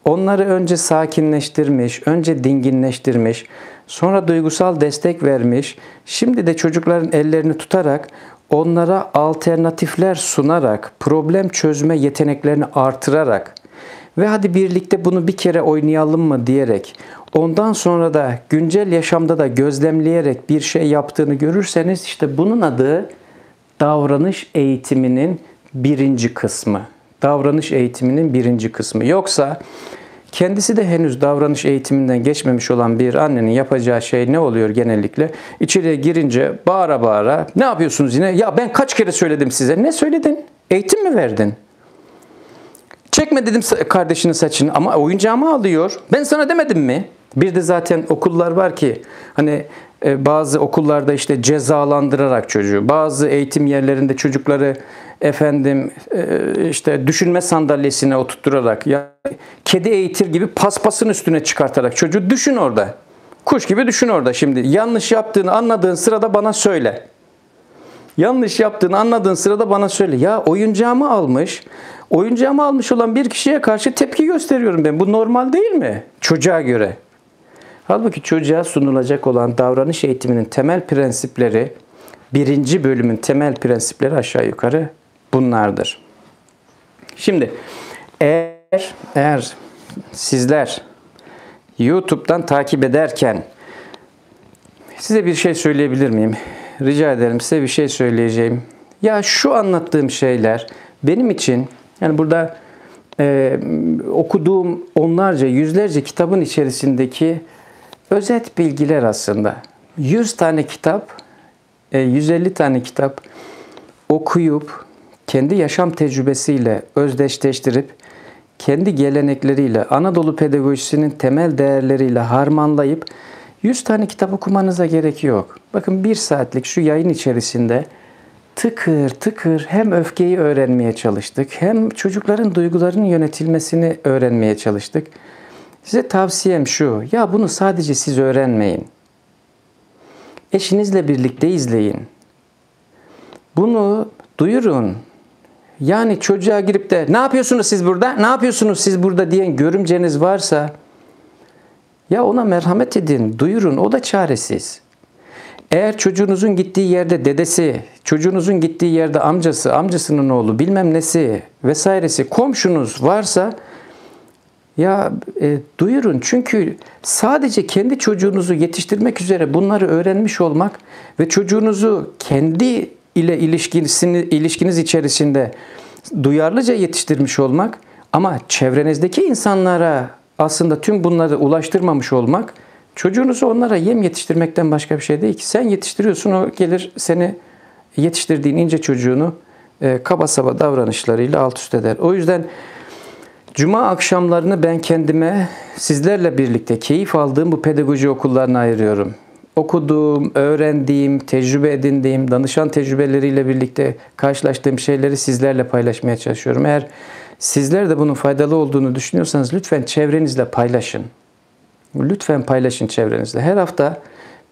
onları önce sakinleştirmiş, önce dinginleştirmiş, sonra duygusal destek vermiş, şimdi de çocukların ellerini tutarak, onlara alternatifler sunarak, problem çözme yeteneklerini artırarak ve hadi birlikte bunu bir kere oynayalım mı diyerek, ondan sonra da güncel yaşamda da gözlemleyerek bir şey yaptığını görürseniz, işte bunun adı davranış eğitiminin birinci kısmı. Davranış eğitiminin birinci kısmı. Yoksa kendisi de henüz davranış eğitiminden geçmemiş olan bir annenin yapacağı şey ne oluyor genellikle? İçeriye girince bağıra bağıra, ne yapıyorsunuz yine? Ya ben kaç kere söyledim size. Ne söyledin? Eğitim mi verdin? Çekme dedim kardeşinin saçını ama oyuncağımı alıyor. Ben sana demedim mi? Bir de zaten okullar var ki hani bazı okullarda işte cezalandırarak çocuğu, bazı eğitim yerlerinde çocukları işte düşünme sandalyesine oturtturarak, ya kedi eğitir gibi paspasın üstüne çıkartarak çocuğu düşün orada. Kuş gibi düşün orada şimdi. Yanlış yaptığını anladığın sırada bana söyle. Yanlış yaptığını anladığın sırada bana söyle. Ya oyuncağımı almış olan bir kişiye karşı tepki gösteriyorum ben. Bu normal değil mi? Çocuğa göre. Halbuki çocuğa sunulacak olan davranış eğitiminin temel prensipleri, birinci bölümün temel prensipleri aşağı yukarı bunlardır. Şimdi eğer sizler YouTube'dan takip ederken size bir şey söyleyebilir miyim? Rica ederim, size bir şey söyleyeceğim. Ya şu anlattığım şeyler benim için, yani burada okuduğum onlarca, yüzlerce kitabın içerisindeki özet bilgiler aslında. 100 tane kitap, 150 tane kitap okuyup, kendi yaşam tecrübesiyle özdeşleştirip, kendi gelenekleriyle, Anadolu pedagojisinin temel değerleriyle harmanlayıp 100 tane kitap okumanıza gerek yok. Bakın 1 saatlik şu yayın içerisinde tıkır tıkır hem öfkeyi öğrenmeye çalıştık, hem çocukların duygularının yönetilmesini öğrenmeye çalıştık. Size tavsiyem şu, ya bunu sadece siz öğrenmeyin. Eşinizle birlikte izleyin. Bunu duyurun. Yani çocuğa girip de ne yapıyorsunuz siz burada, ne yapıyorsunuz siz burada diyen görümceniz varsa, ya ona merhamet edin, duyurun, o da çaresiz. Eğer çocuğunuzun gittiği yerde dedesi, çocuğunuzun gittiği yerde amcası, amcasının oğlu, bilmem nesi vesairesi, komşunuz varsa ya duyurun. Çünkü sadece kendi çocuğunuzu yetiştirmek üzere bunları öğrenmiş olmak ve çocuğunuzu kendi ile ilişkiniz içerisinde duyarlıca yetiştirmiş olmak ama çevrenizdeki insanlara aslında tüm bunları ulaştırmamış olmak, çocuğunuzu onlara yem yetiştirmekten başka bir şey değil ki. Sen yetiştiriyorsun, o gelir seni, yetiştirdiğin ince çocuğunu kaba saba davranışlarıyla alt üst eder. O yüzden Cuma akşamlarını ben kendime sizlerle birlikte keyif aldığım bu pedagoji okullarına ayırıyorum. Okuduğum, öğrendiğim, tecrübe edindiğim, danışan tecrübeleriyle birlikte karşılaştığım şeyleri sizlerle paylaşmaya çalışıyorum. Eğer sizler de bunun faydalı olduğunu düşünüyorsanız lütfen çevrenizle paylaşın. Lütfen paylaşın çevrenizle. Her hafta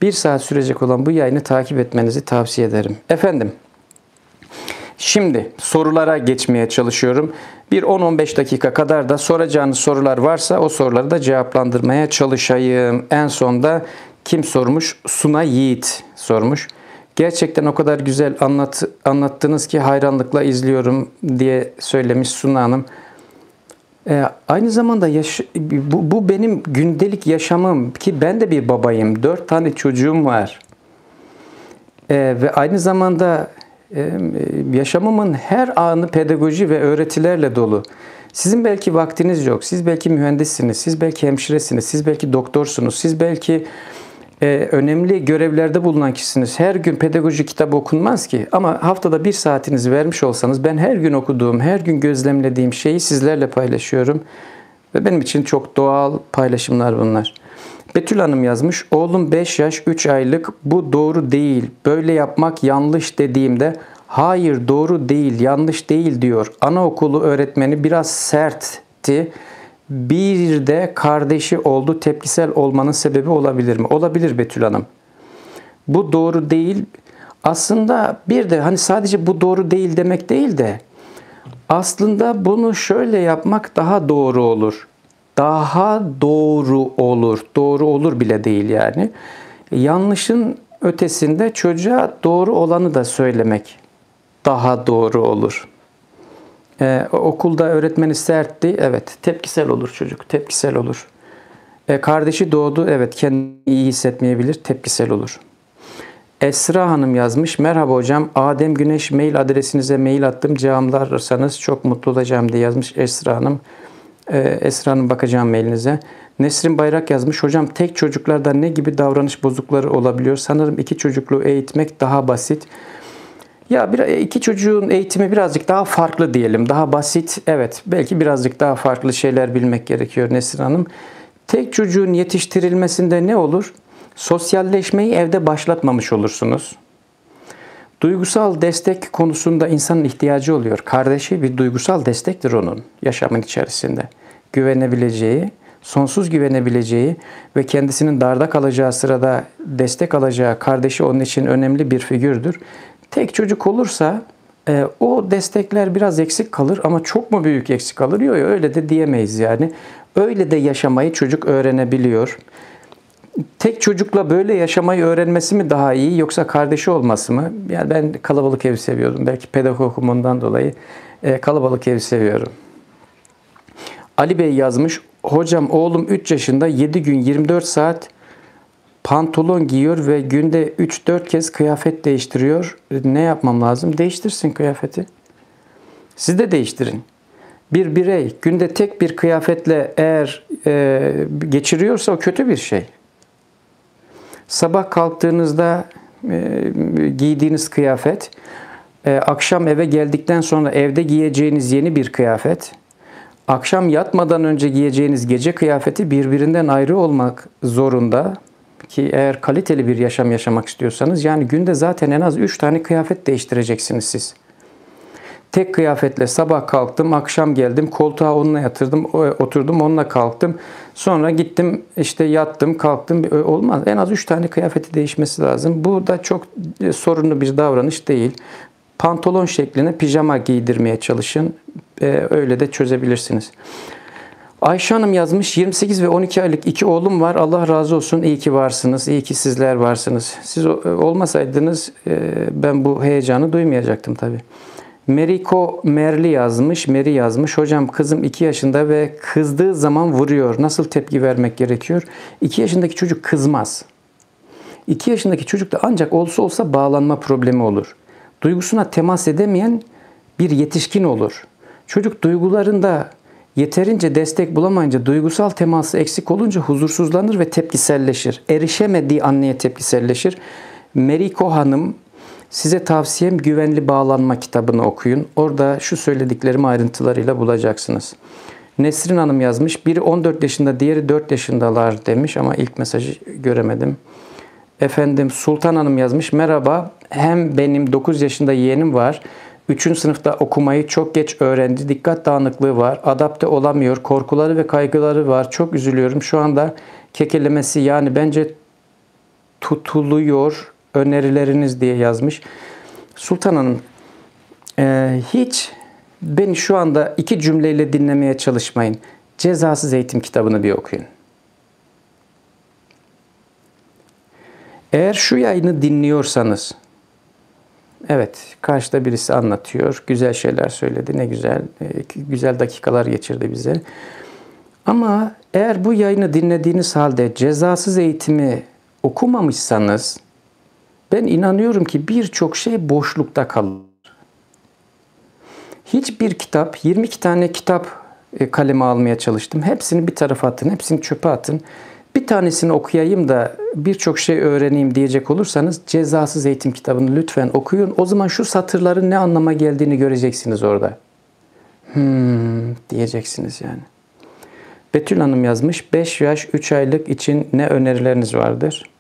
1 saat sürecek olan bu yayını takip etmenizi tavsiye ederim. Efendim, şimdi sorulara geçmeye çalışıyorum. Bir 10-15 dakika kadar da soracağınız sorular varsa o soruları da cevaplandırmaya çalışayım. En sonda kim sormuş? Suna Yiğit sormuş. Gerçekten o kadar güzel anlattınız ki hayranlıkla izliyorum diye söylemiş Suna Hanım. Aynı zamanda bu benim gündelik yaşamım ki ben de bir babayım. 4 tane çocuğum var. Ve aynı zamanda yaşamımın her anı pedagoji ve öğretilerle dolu. Sizin belki vaktiniz yok. Siz belki mühendissiniz. Siz belki hemşiresiniz. Siz belki doktorsunuz. Siz belki önemli görevlerde bulunan kişisiniz. Her gün pedagoji kitabı okunmaz ki. Ama haftada 1 saatinizi vermiş olsanız ben her gün okuduğum, her gün gözlemlediğim şeyi sizlerle paylaşıyorum. Ve benim için çok doğal paylaşımlar bunlar. Betül Hanım yazmış. Oğlum 5 yaş 3 aylık, bu doğru değil, böyle yapmak yanlış dediğimde hayır doğru değil, yanlış değil diyor. Anaokulu öğretmeni biraz sertti. Bir de kardeşi oldu, tepkisel olmanın sebebi olabilir mi? Olabilir Betül Hanım. Bu doğru değil. Aslında bir de hani sadece bu doğru değil demek değil de aslında bunu şöyle yapmak daha doğru olur. Daha doğru olur. Doğru olur bile değil yani. Yanlışın ötesinde çocuğa doğru olanı da söylemek daha doğru olur. Okulda öğretmeni sertti. Evet. Tepkisel olur çocuk. Tepkisel olur. Kardeşi doğdu. Evet. Kendini iyi hissetmeyebilir. Tepkisel olur. Esra Hanım yazmış. Merhaba hocam. Adem Güneş mail adresinize mail attım. Cevaplarsanız çok mutlu olacağım diye yazmış Esra Hanım. Esra Hanım bakacağım mailinize. Nesrin Bayrak yazmış. Hocam tek çocuklarda ne gibi davranış bozuklukları olabiliyor? Sanırım iki çocuklu eğitmek daha basit. Ya iki çocuğun eğitimi birazcık daha farklı diyelim. Daha basit. Evet. Belki birazcık daha farklı şeyler bilmek gerekiyor Nesrin Hanım. Tek çocuğun yetiştirilmesinde ne olur? Sosyalleşmeyi evde başlatmamış olursunuz. Duygusal destek konusunda insanın ihtiyacı oluyor. Kardeşi bir duygusal destektir onun yaşamın içerisinde. Güvenebileceği, sonsuz güvenebileceği ve kendisinin darda kalacağı sırada destek alacağı kardeşi onun için önemli bir figürdür. Tek çocuk olursa o destekler biraz eksik kalır ama çok mu büyük eksik kalır? Yok, öyle de diyemeyiz yani. Öyle de yaşamayı çocuk öğrenebiliyor. Tek çocukla böyle yaşamayı öğrenmesi mi daha iyi yoksa kardeşi olması mı? Yani ben kalabalık evi seviyordum. Belki pedagogum ondan dolayı kalabalık evi seviyorum. Ali Bey yazmış. Hocam oğlum 3 yaşında 7 gün 24 saat pantolon giyiyor ve günde 3-4 kez kıyafet değiştiriyor. Ne yapmam lazım? Değiştirsin kıyafeti. Siz de değiştirin. Bir birey günde tek bir kıyafetle eğer geçiriyorsa o kötü bir şey. Sabah kalktığınızda giydiğiniz kıyafet, akşam eve geldikten sonra evde giyeceğiniz yeni bir kıyafet, akşam yatmadan önce giyeceğiniz gece kıyafeti birbirinden ayrı olmak zorunda ki eğer kaliteli bir yaşam yaşamak istiyorsanız yani günde zaten en az 3 tane kıyafet değiştireceksiniz siz. Tek kıyafetle sabah kalktım, akşam geldim, koltuğa onunla yatırdım, oturdum, onunla kalktım. Sonra gittim, işte yattım, kalktım. Olmaz. En az 3 tane kıyafeti değişmesi lazım. Bu da çok sorunlu bir davranış değil. Pantolon şekline pijama giydirmeye çalışın. Öyle de çözebilirsiniz. Ayşe Hanım yazmış. 28 ve 12 aylık 2 oğlum var. Allah razı olsun. İyi ki varsınız. İyi ki sizler varsınız. Siz olmasaydınız ben bu heyecanı duymayacaktım tabii. Meri yazmış. Hocam kızım 2 yaşında ve kızdığı zaman vuruyor. Nasıl tepki vermek gerekiyor? 2 yaşındaki çocuk kızmaz. 2 yaşındaki çocukta ancak olsa bağlanma problemi olur. Duygusuna temas edemeyen bir yetişkin olur. Çocuk duygularında yeterince destek bulamayınca, duygusal teması eksik olunca huzursuzlanır ve tepkiselleşir. Erişemediği anneye tepkiselleşir. Meriko Hanım, size tavsiyem Güvenli Bağlanma kitabını okuyun. Orada şu söylediklerimi ayrıntılarıyla bulacaksınız. Nesrin Hanım yazmış. Biri 14 yaşında, diğeri 4 yaşındalar demiş ama ilk mesajı göremedim. Efendim Sultan Hanım yazmış. Merhaba. Hem benim 9 yaşında yeğenim var. 3. sınıfta okumayı çok geç öğrendi. Dikkat dağınıklığı var. Adapte olamıyor. Korkuları ve kaygıları var. Çok üzülüyorum. Şu anda kekelemesi yani bence tutuluyor. Önerileriniz diye yazmış. Sultan Hanım hiç beni şu anda 2 cümleyle dinlemeye çalışmayın. Cezasız Eğitim kitabını bir okuyun. Eğer şu yayını dinliyorsanız, evet karşıda birisi anlatıyor, güzel şeyler söyledi, ne güzel, güzel dakikalar geçirdi bize. Ama eğer bu yayını dinlediğiniz halde Cezasız Eğitim'i okumamışsanız, ben inanıyorum ki birçok şey boşlukta kalır. Hiçbir kitap, 22 tane kitap kaleme almaya çalıştım. Hepsini bir tarafa atın, hepsini çöpe atın. Bir tanesini okuyayım da birçok şey öğreneyim diyecek olursanız Cezasız Eğitim kitabını lütfen okuyun. O zaman şu satırların ne anlama geldiğini göreceksiniz orada. Diyeceksiniz yani. Betül Hanım yazmış. 5 yaş 3 aylık için ne önerileriniz vardır?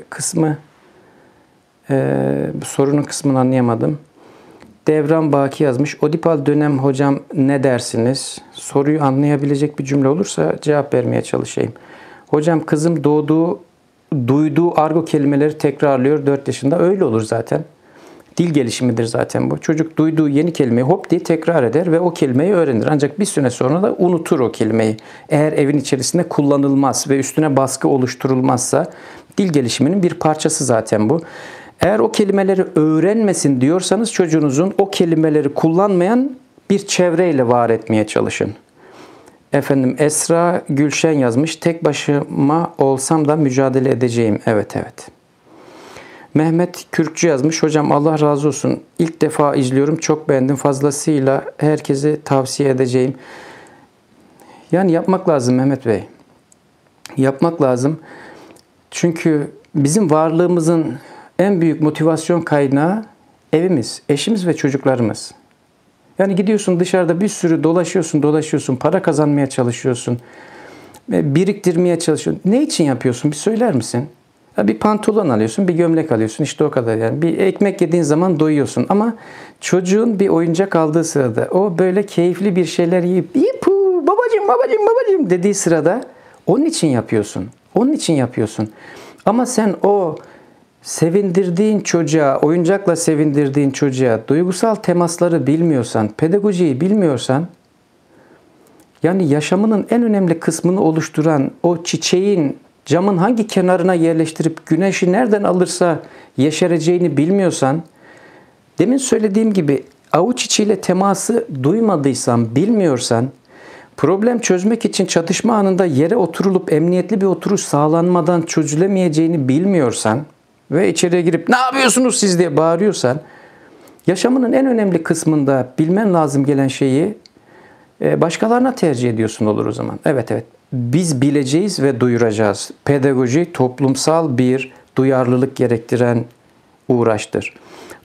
Kısmı sorunun kısmını anlayamadım. Devran Baki yazmış. Odipal dönem hocam ne dersiniz? Soruyu anlayabilecek bir cümle olursa cevap vermeye çalışayım. Hocam kızım duyduğu argo kelimeleri tekrarlıyor 4 yaşında. Öyle olur zaten. Dil gelişimidir zaten bu. Çocuk duyduğu yeni kelimeyi hop diye tekrar eder ve o kelimeyi öğrenir. Ancak bir süre sonra da unutur o kelimeyi. Eğer evin içerisinde kullanılmaz ve üstüne baskı oluşturulmazsa dil gelişiminin bir parçası zaten bu. Eğer o kelimeleri öğrenmesin diyorsanız çocuğunuzun o kelimeleri kullanmayan bir çevreyle var etmeye çalışın. Efendim Esra Gülşen yazmış. Tek başıma olsam da mücadele edeceğim. Evet. Mehmet Kürkçü yazmış. Hocam Allah razı olsun. İlk defa izliyorum. Çok beğendim. Fazlasıyla herkese tavsiye edeceğim. Yani yapmak lazım Mehmet Bey. Yapmak lazım. Çünkü bizim varlığımızın en büyük motivasyon kaynağı evimiz, eşimiz ve çocuklarımız. Yani gidiyorsun dışarıda bir sürü dolaşıyorsun, para kazanmaya çalışıyorsun, biriktirmeye çalışıyorsun. Ne için yapıyorsun? Bir söyler misin? Bir pantolon alıyorsun, bir gömlek alıyorsun. İşte o kadar yani. Bir ekmek yediğin zaman doyuyorsun. Ama çocuğun bir oyuncak aldığı sırada o böyle keyifli bir şeyler yiyip babacım dediği sırada onun için yapıyorsun. Onun için yapıyorsun. Ama sen o sevindirdiğin çocuğa, oyuncakla sevindirdiğin çocuğa duygusal temasları bilmiyorsan, pedagojiyi bilmiyorsan, yani yaşamının en önemli kısmını oluşturan o çiçeğin camın hangi kenarına yerleştirip güneşi nereden alırsa yeşereceğini bilmiyorsan, demin söylediğim gibi avuç içiyle teması duymadıysan, bilmiyorsan, problem çözmek için çatışma anında yere oturulup emniyetli bir oturuş sağlanmadan çözülemeyeceğini bilmiyorsan ve içeriye girip ne yapıyorsunuz siz diye bağırıyorsan, yaşamının en önemli kısmında bilmen lazım gelen şeyi başkalarına tercih ediyorsun olur o zaman. Evet. Biz bileceğiz ve duyuracağız. Pedagoji toplumsal bir duyarlılık gerektiren uğraştır.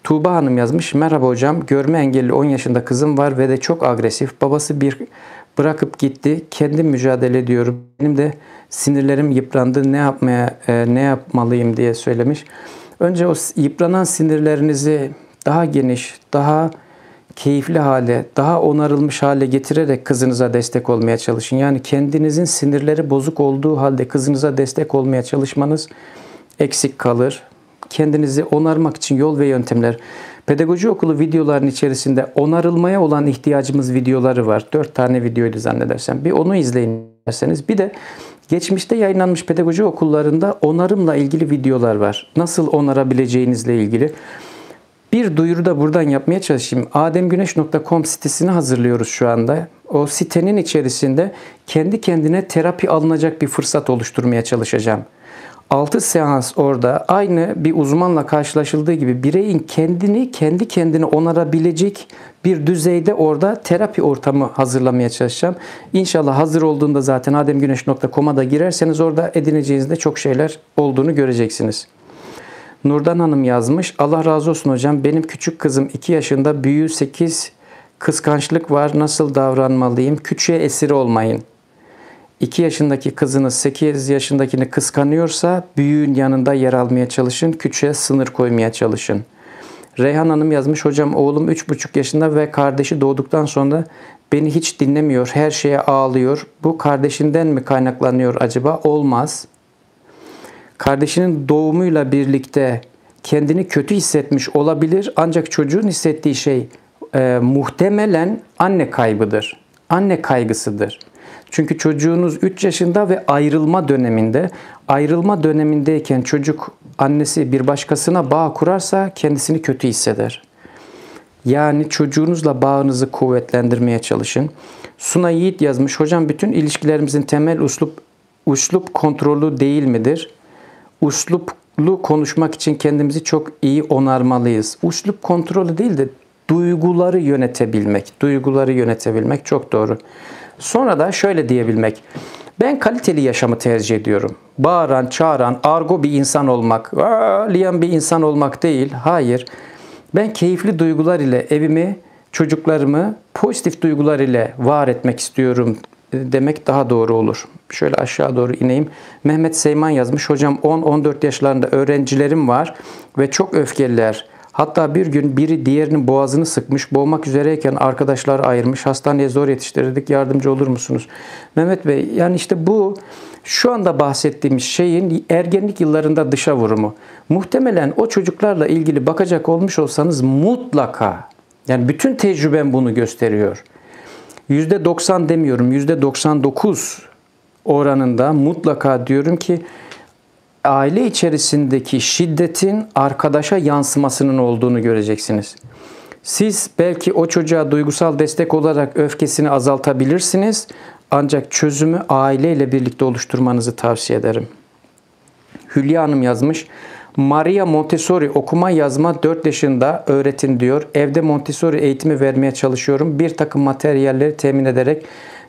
Tuğba Hanım yazmış. Merhaba hocam. Görme engelli 10 yaşında kızım var ve de çok agresif. Babası bırakıp gitti. Kendim mücadele ediyorum. Benim de sinirlerim yıprandı. Ne yapmalıyım diye söylemiş. Önce o yıpranan sinirlerinizi daha geniş, daha keyifli hale, daha onarılmış hale getirerek kızınıza destek olmaya çalışın. Yani kendinizin sinirleri bozuk olduğu halde kızınıza destek olmaya çalışmanız eksik kalır. Kendinizi onarmak için yol ve yöntemler. Pedagoji okulu videoların içerisinde onarılmaya olan ihtiyacımız videoları var. 4 tane videoydu zannedersem. Bir onu izleyin derseniz. Bir de geçmişte yayınlanmış pedagoji okullarında onarımla ilgili videolar var. Nasıl onarabileceğinizle ilgili. Bir duyuru da buradan yapmaya çalışayım. ademgüneş.com sitesini hazırlıyoruz şu anda. O sitenin içerisinde kendi kendine terapi alınacak bir fırsat oluşturmaya çalışacağım. 6 seans orada aynı bir uzmanla karşılaşıldığı gibi bireyin kendi kendine onarabilecek bir düzeyde orada terapi ortamı hazırlamaya çalışacağım. İnşallah hazır olduğunda zaten ademgüneş.com'a da girerseniz orada edineceğinizde çok şeyler olduğunu göreceksiniz. Nurdan Hanım yazmış. Allah razı olsun hocam. Benim küçük kızım 2 yaşında, büyüğü 8. Kıskançlık var. Nasıl davranmalıyım? Küçüğe esir olmayın. 2 yaşındaki kızınız 8 yaşındakini kıskanıyorsa büyüğün yanında yer almaya çalışın. Küçüğe sınır koymaya çalışın. Reyhan Hanım yazmış. Hocam oğlum 3,5 yaşında ve kardeşi doğduktan sonra beni hiç dinlemiyor. Her şeye ağlıyor. Bu kardeşinden mi kaynaklanıyor acaba? Olmaz. Kardeşinin doğumuyla birlikte kendini kötü hissetmiş olabilir. Ancak çocuğun hissettiği şey muhtemelen anne kaybıdır. Anne kaygısıdır. Çünkü çocuğunuz 3 yaşında ve ayrılma dönemindeyken çocuk annesi bir başkasına bağ kurarsa kendisini kötü hisseder. Yani çocuğunuzla bağınızı kuvvetlendirmeye çalışın. Suna Yiğit yazmış. Hocam bütün ilişkilerimizin temel uslup kontrolü değil midir? Usluplu konuşmak için kendimizi çok iyi onarmalıyız. Uslup kontrolü değil de duyguları yönetebilmek çok doğru. Sonra da şöyle diyebilmek. Ben kaliteli yaşamı tercih ediyorum. Bağıran, çağıran, argo bir insan olmak, ağlayan bir insan olmak değil. Hayır. Ben keyifli duygular ile evimi, çocuklarımı pozitif duygular ile var etmek istiyorum demek daha doğru olur. Şöyle aşağı doğru ineyim. Mehmet Seyman yazmış. Hocam 10-14 yaşlarında öğrencilerim var ve çok öfkeliler. Hatta bir gün biri diğerinin boğazını sıkmış. Boğmak üzereyken arkadaşlar ayırmış. Hastaneye zor yetiştirdik. Yardımcı olur musunuz? Mehmet Bey, yani işte bu şu anda bahsettiğimiz şeyin ergenlik yıllarında dışa vurumu. Muhtemelen o çocuklarla ilgili bakacak olmuş olsanız mutlaka, yani bütün tecrübem bunu gösteriyor. %90 demiyorum, %99 oranında mutlaka diyorum ki aile içerisindeki şiddetin arkadaşa yansımasının olduğunu göreceksiniz. Siz belki o çocuğa duygusal destek olarak öfkesini azaltabilirsiniz. Ancak çözümü aileyle birlikte oluşturmanızı tavsiye ederim. Hülya Hanım yazmış. Maria Montessori okuma yazma 4 yaşında öğretin diyor. Evde Montessori eğitimi vermeye çalışıyorum. Bir takım materyalleri temin ederek.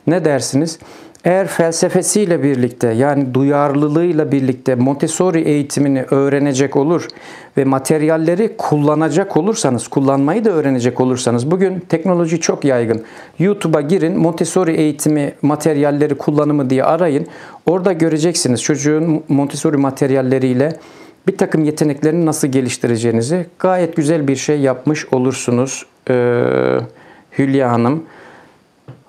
Ne dersiniz? Eğer felsefesiyle birlikte, yani duyarlılığıyla birlikte Montessori eğitimini öğrenecek olur ve materyalleri kullanacak olursanız, kullanmayı da öğrenecek olursanız, bugün teknoloji çok yaygın. YouTube'a girin, Montessori eğitimi materyalleri kullanımı diye arayın. Orada göreceksiniz çocuğun Montessori materyalleriyle bir takım yeteneklerini nasıl geliştireceğinizi. Gayet güzel bir şey yapmış olursunuz Hülya Hanım.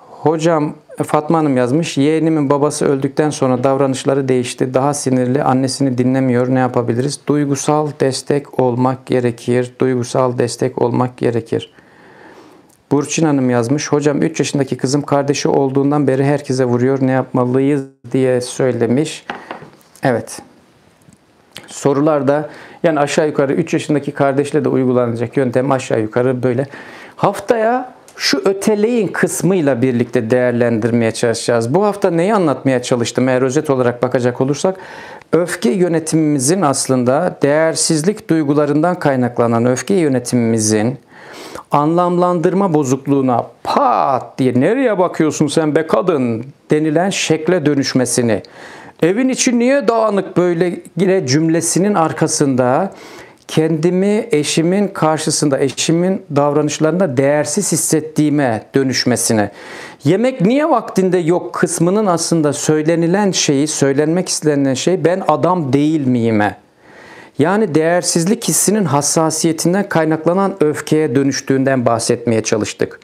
Hocam, Fatma Hanım yazmış. Yeğenimin babası öldükten sonra davranışları değişti. Daha sinirli, annesini dinlemiyor. Ne yapabiliriz? Duygusal destek olmak gerekir. Duygusal destek olmak gerekir. Burçin Hanım yazmış. Hocam 3 yaşındaki kızım kardeşi olduğundan beri herkese vuruyor. Ne yapmalıyız diye söylemiş. Evet. Sorularda yani aşağı yukarı 3 yaşındaki kardeşle de uygulanacak yöntem aşağı yukarı böyle. Haftaya şu öteleyin kısmıyla birlikte değerlendirmeye çalışacağız. Bu hafta neyi anlatmaya çalıştım? Eğer özet olarak bakacak olursak, öfke yönetimimizin aslında değersizlik duygularından kaynaklanan öfke yönetimimizin anlamlandırma bozukluğuna pat diye nereye bakıyorsun sen be kadın denilen şekle dönüşmesini, evin içi niye dağınık böyle cümlesinin arkasında kendimi eşimin karşısında, eşimin davranışlarında değersiz hissettiğime dönüşmesine, yemek niye vaktinde yok kısmının aslında söylenilen şeyi, söylenmek istenilen şey ben adam değil miyime, yani değersizlik hissinin hassasiyetinden kaynaklanan öfkeye dönüştüğünden bahsetmeye çalıştık.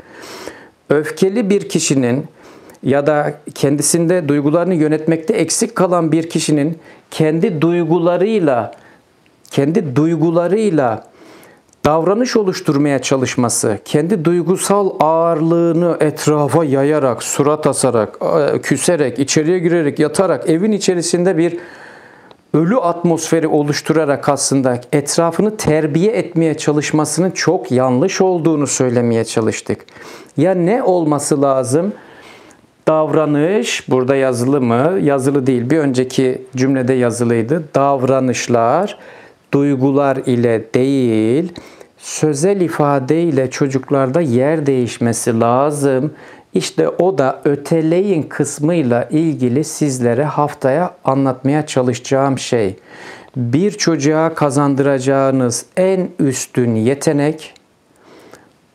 Öfkeli bir kişinin ya da kendisinde duygularını yönetmekte eksik kalan bir kişinin kendi duygularıyla davranış oluşturmaya çalışması, kendi duygusal ağırlığını etrafa yayarak, surat asarak, küserek, içeriye girerek, yatarak, evin içerisinde bir ölü atmosferi oluşturarak aslında etrafını terbiye etmeye çalışmasının çok yanlış olduğunu söylemeye çalıştık. Ya ne olması lazım? Davranış, burada yazılı mı? Yazılı değil. Bir önceki cümlede yazılıydı. Davranışlar duygular ile değil, sözel ifade ile çocuklarda yer değişmesi lazım. İşte o da öteleyin kısmıyla ilgili sizlere haftaya anlatmaya çalışacağım şey. Bir çocuğa kazandıracağınız en üstün yetenek,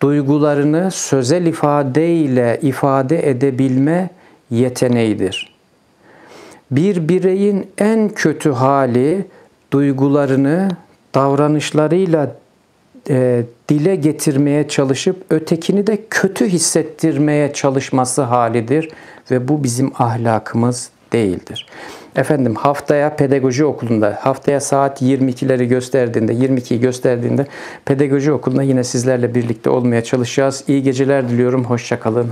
duygularını sözel ifade ile ifade edebilme yeteneğidir. Bir bireyin en kötü hali, duygularını davranışlarıyla dile getirmeye çalışıp ötekini de kötü hissettirmeye çalışması halidir ve bu bizim ahlakımız değildir. Efendim haftaya pedagoji okulunda, haftaya saat 22'leri gösterdiğinde, 22'yi gösterdiğinde pedagoji okulunda yine sizlerle birlikte olmaya çalışacağız. İyi geceler diliyorum, hoşça kalın.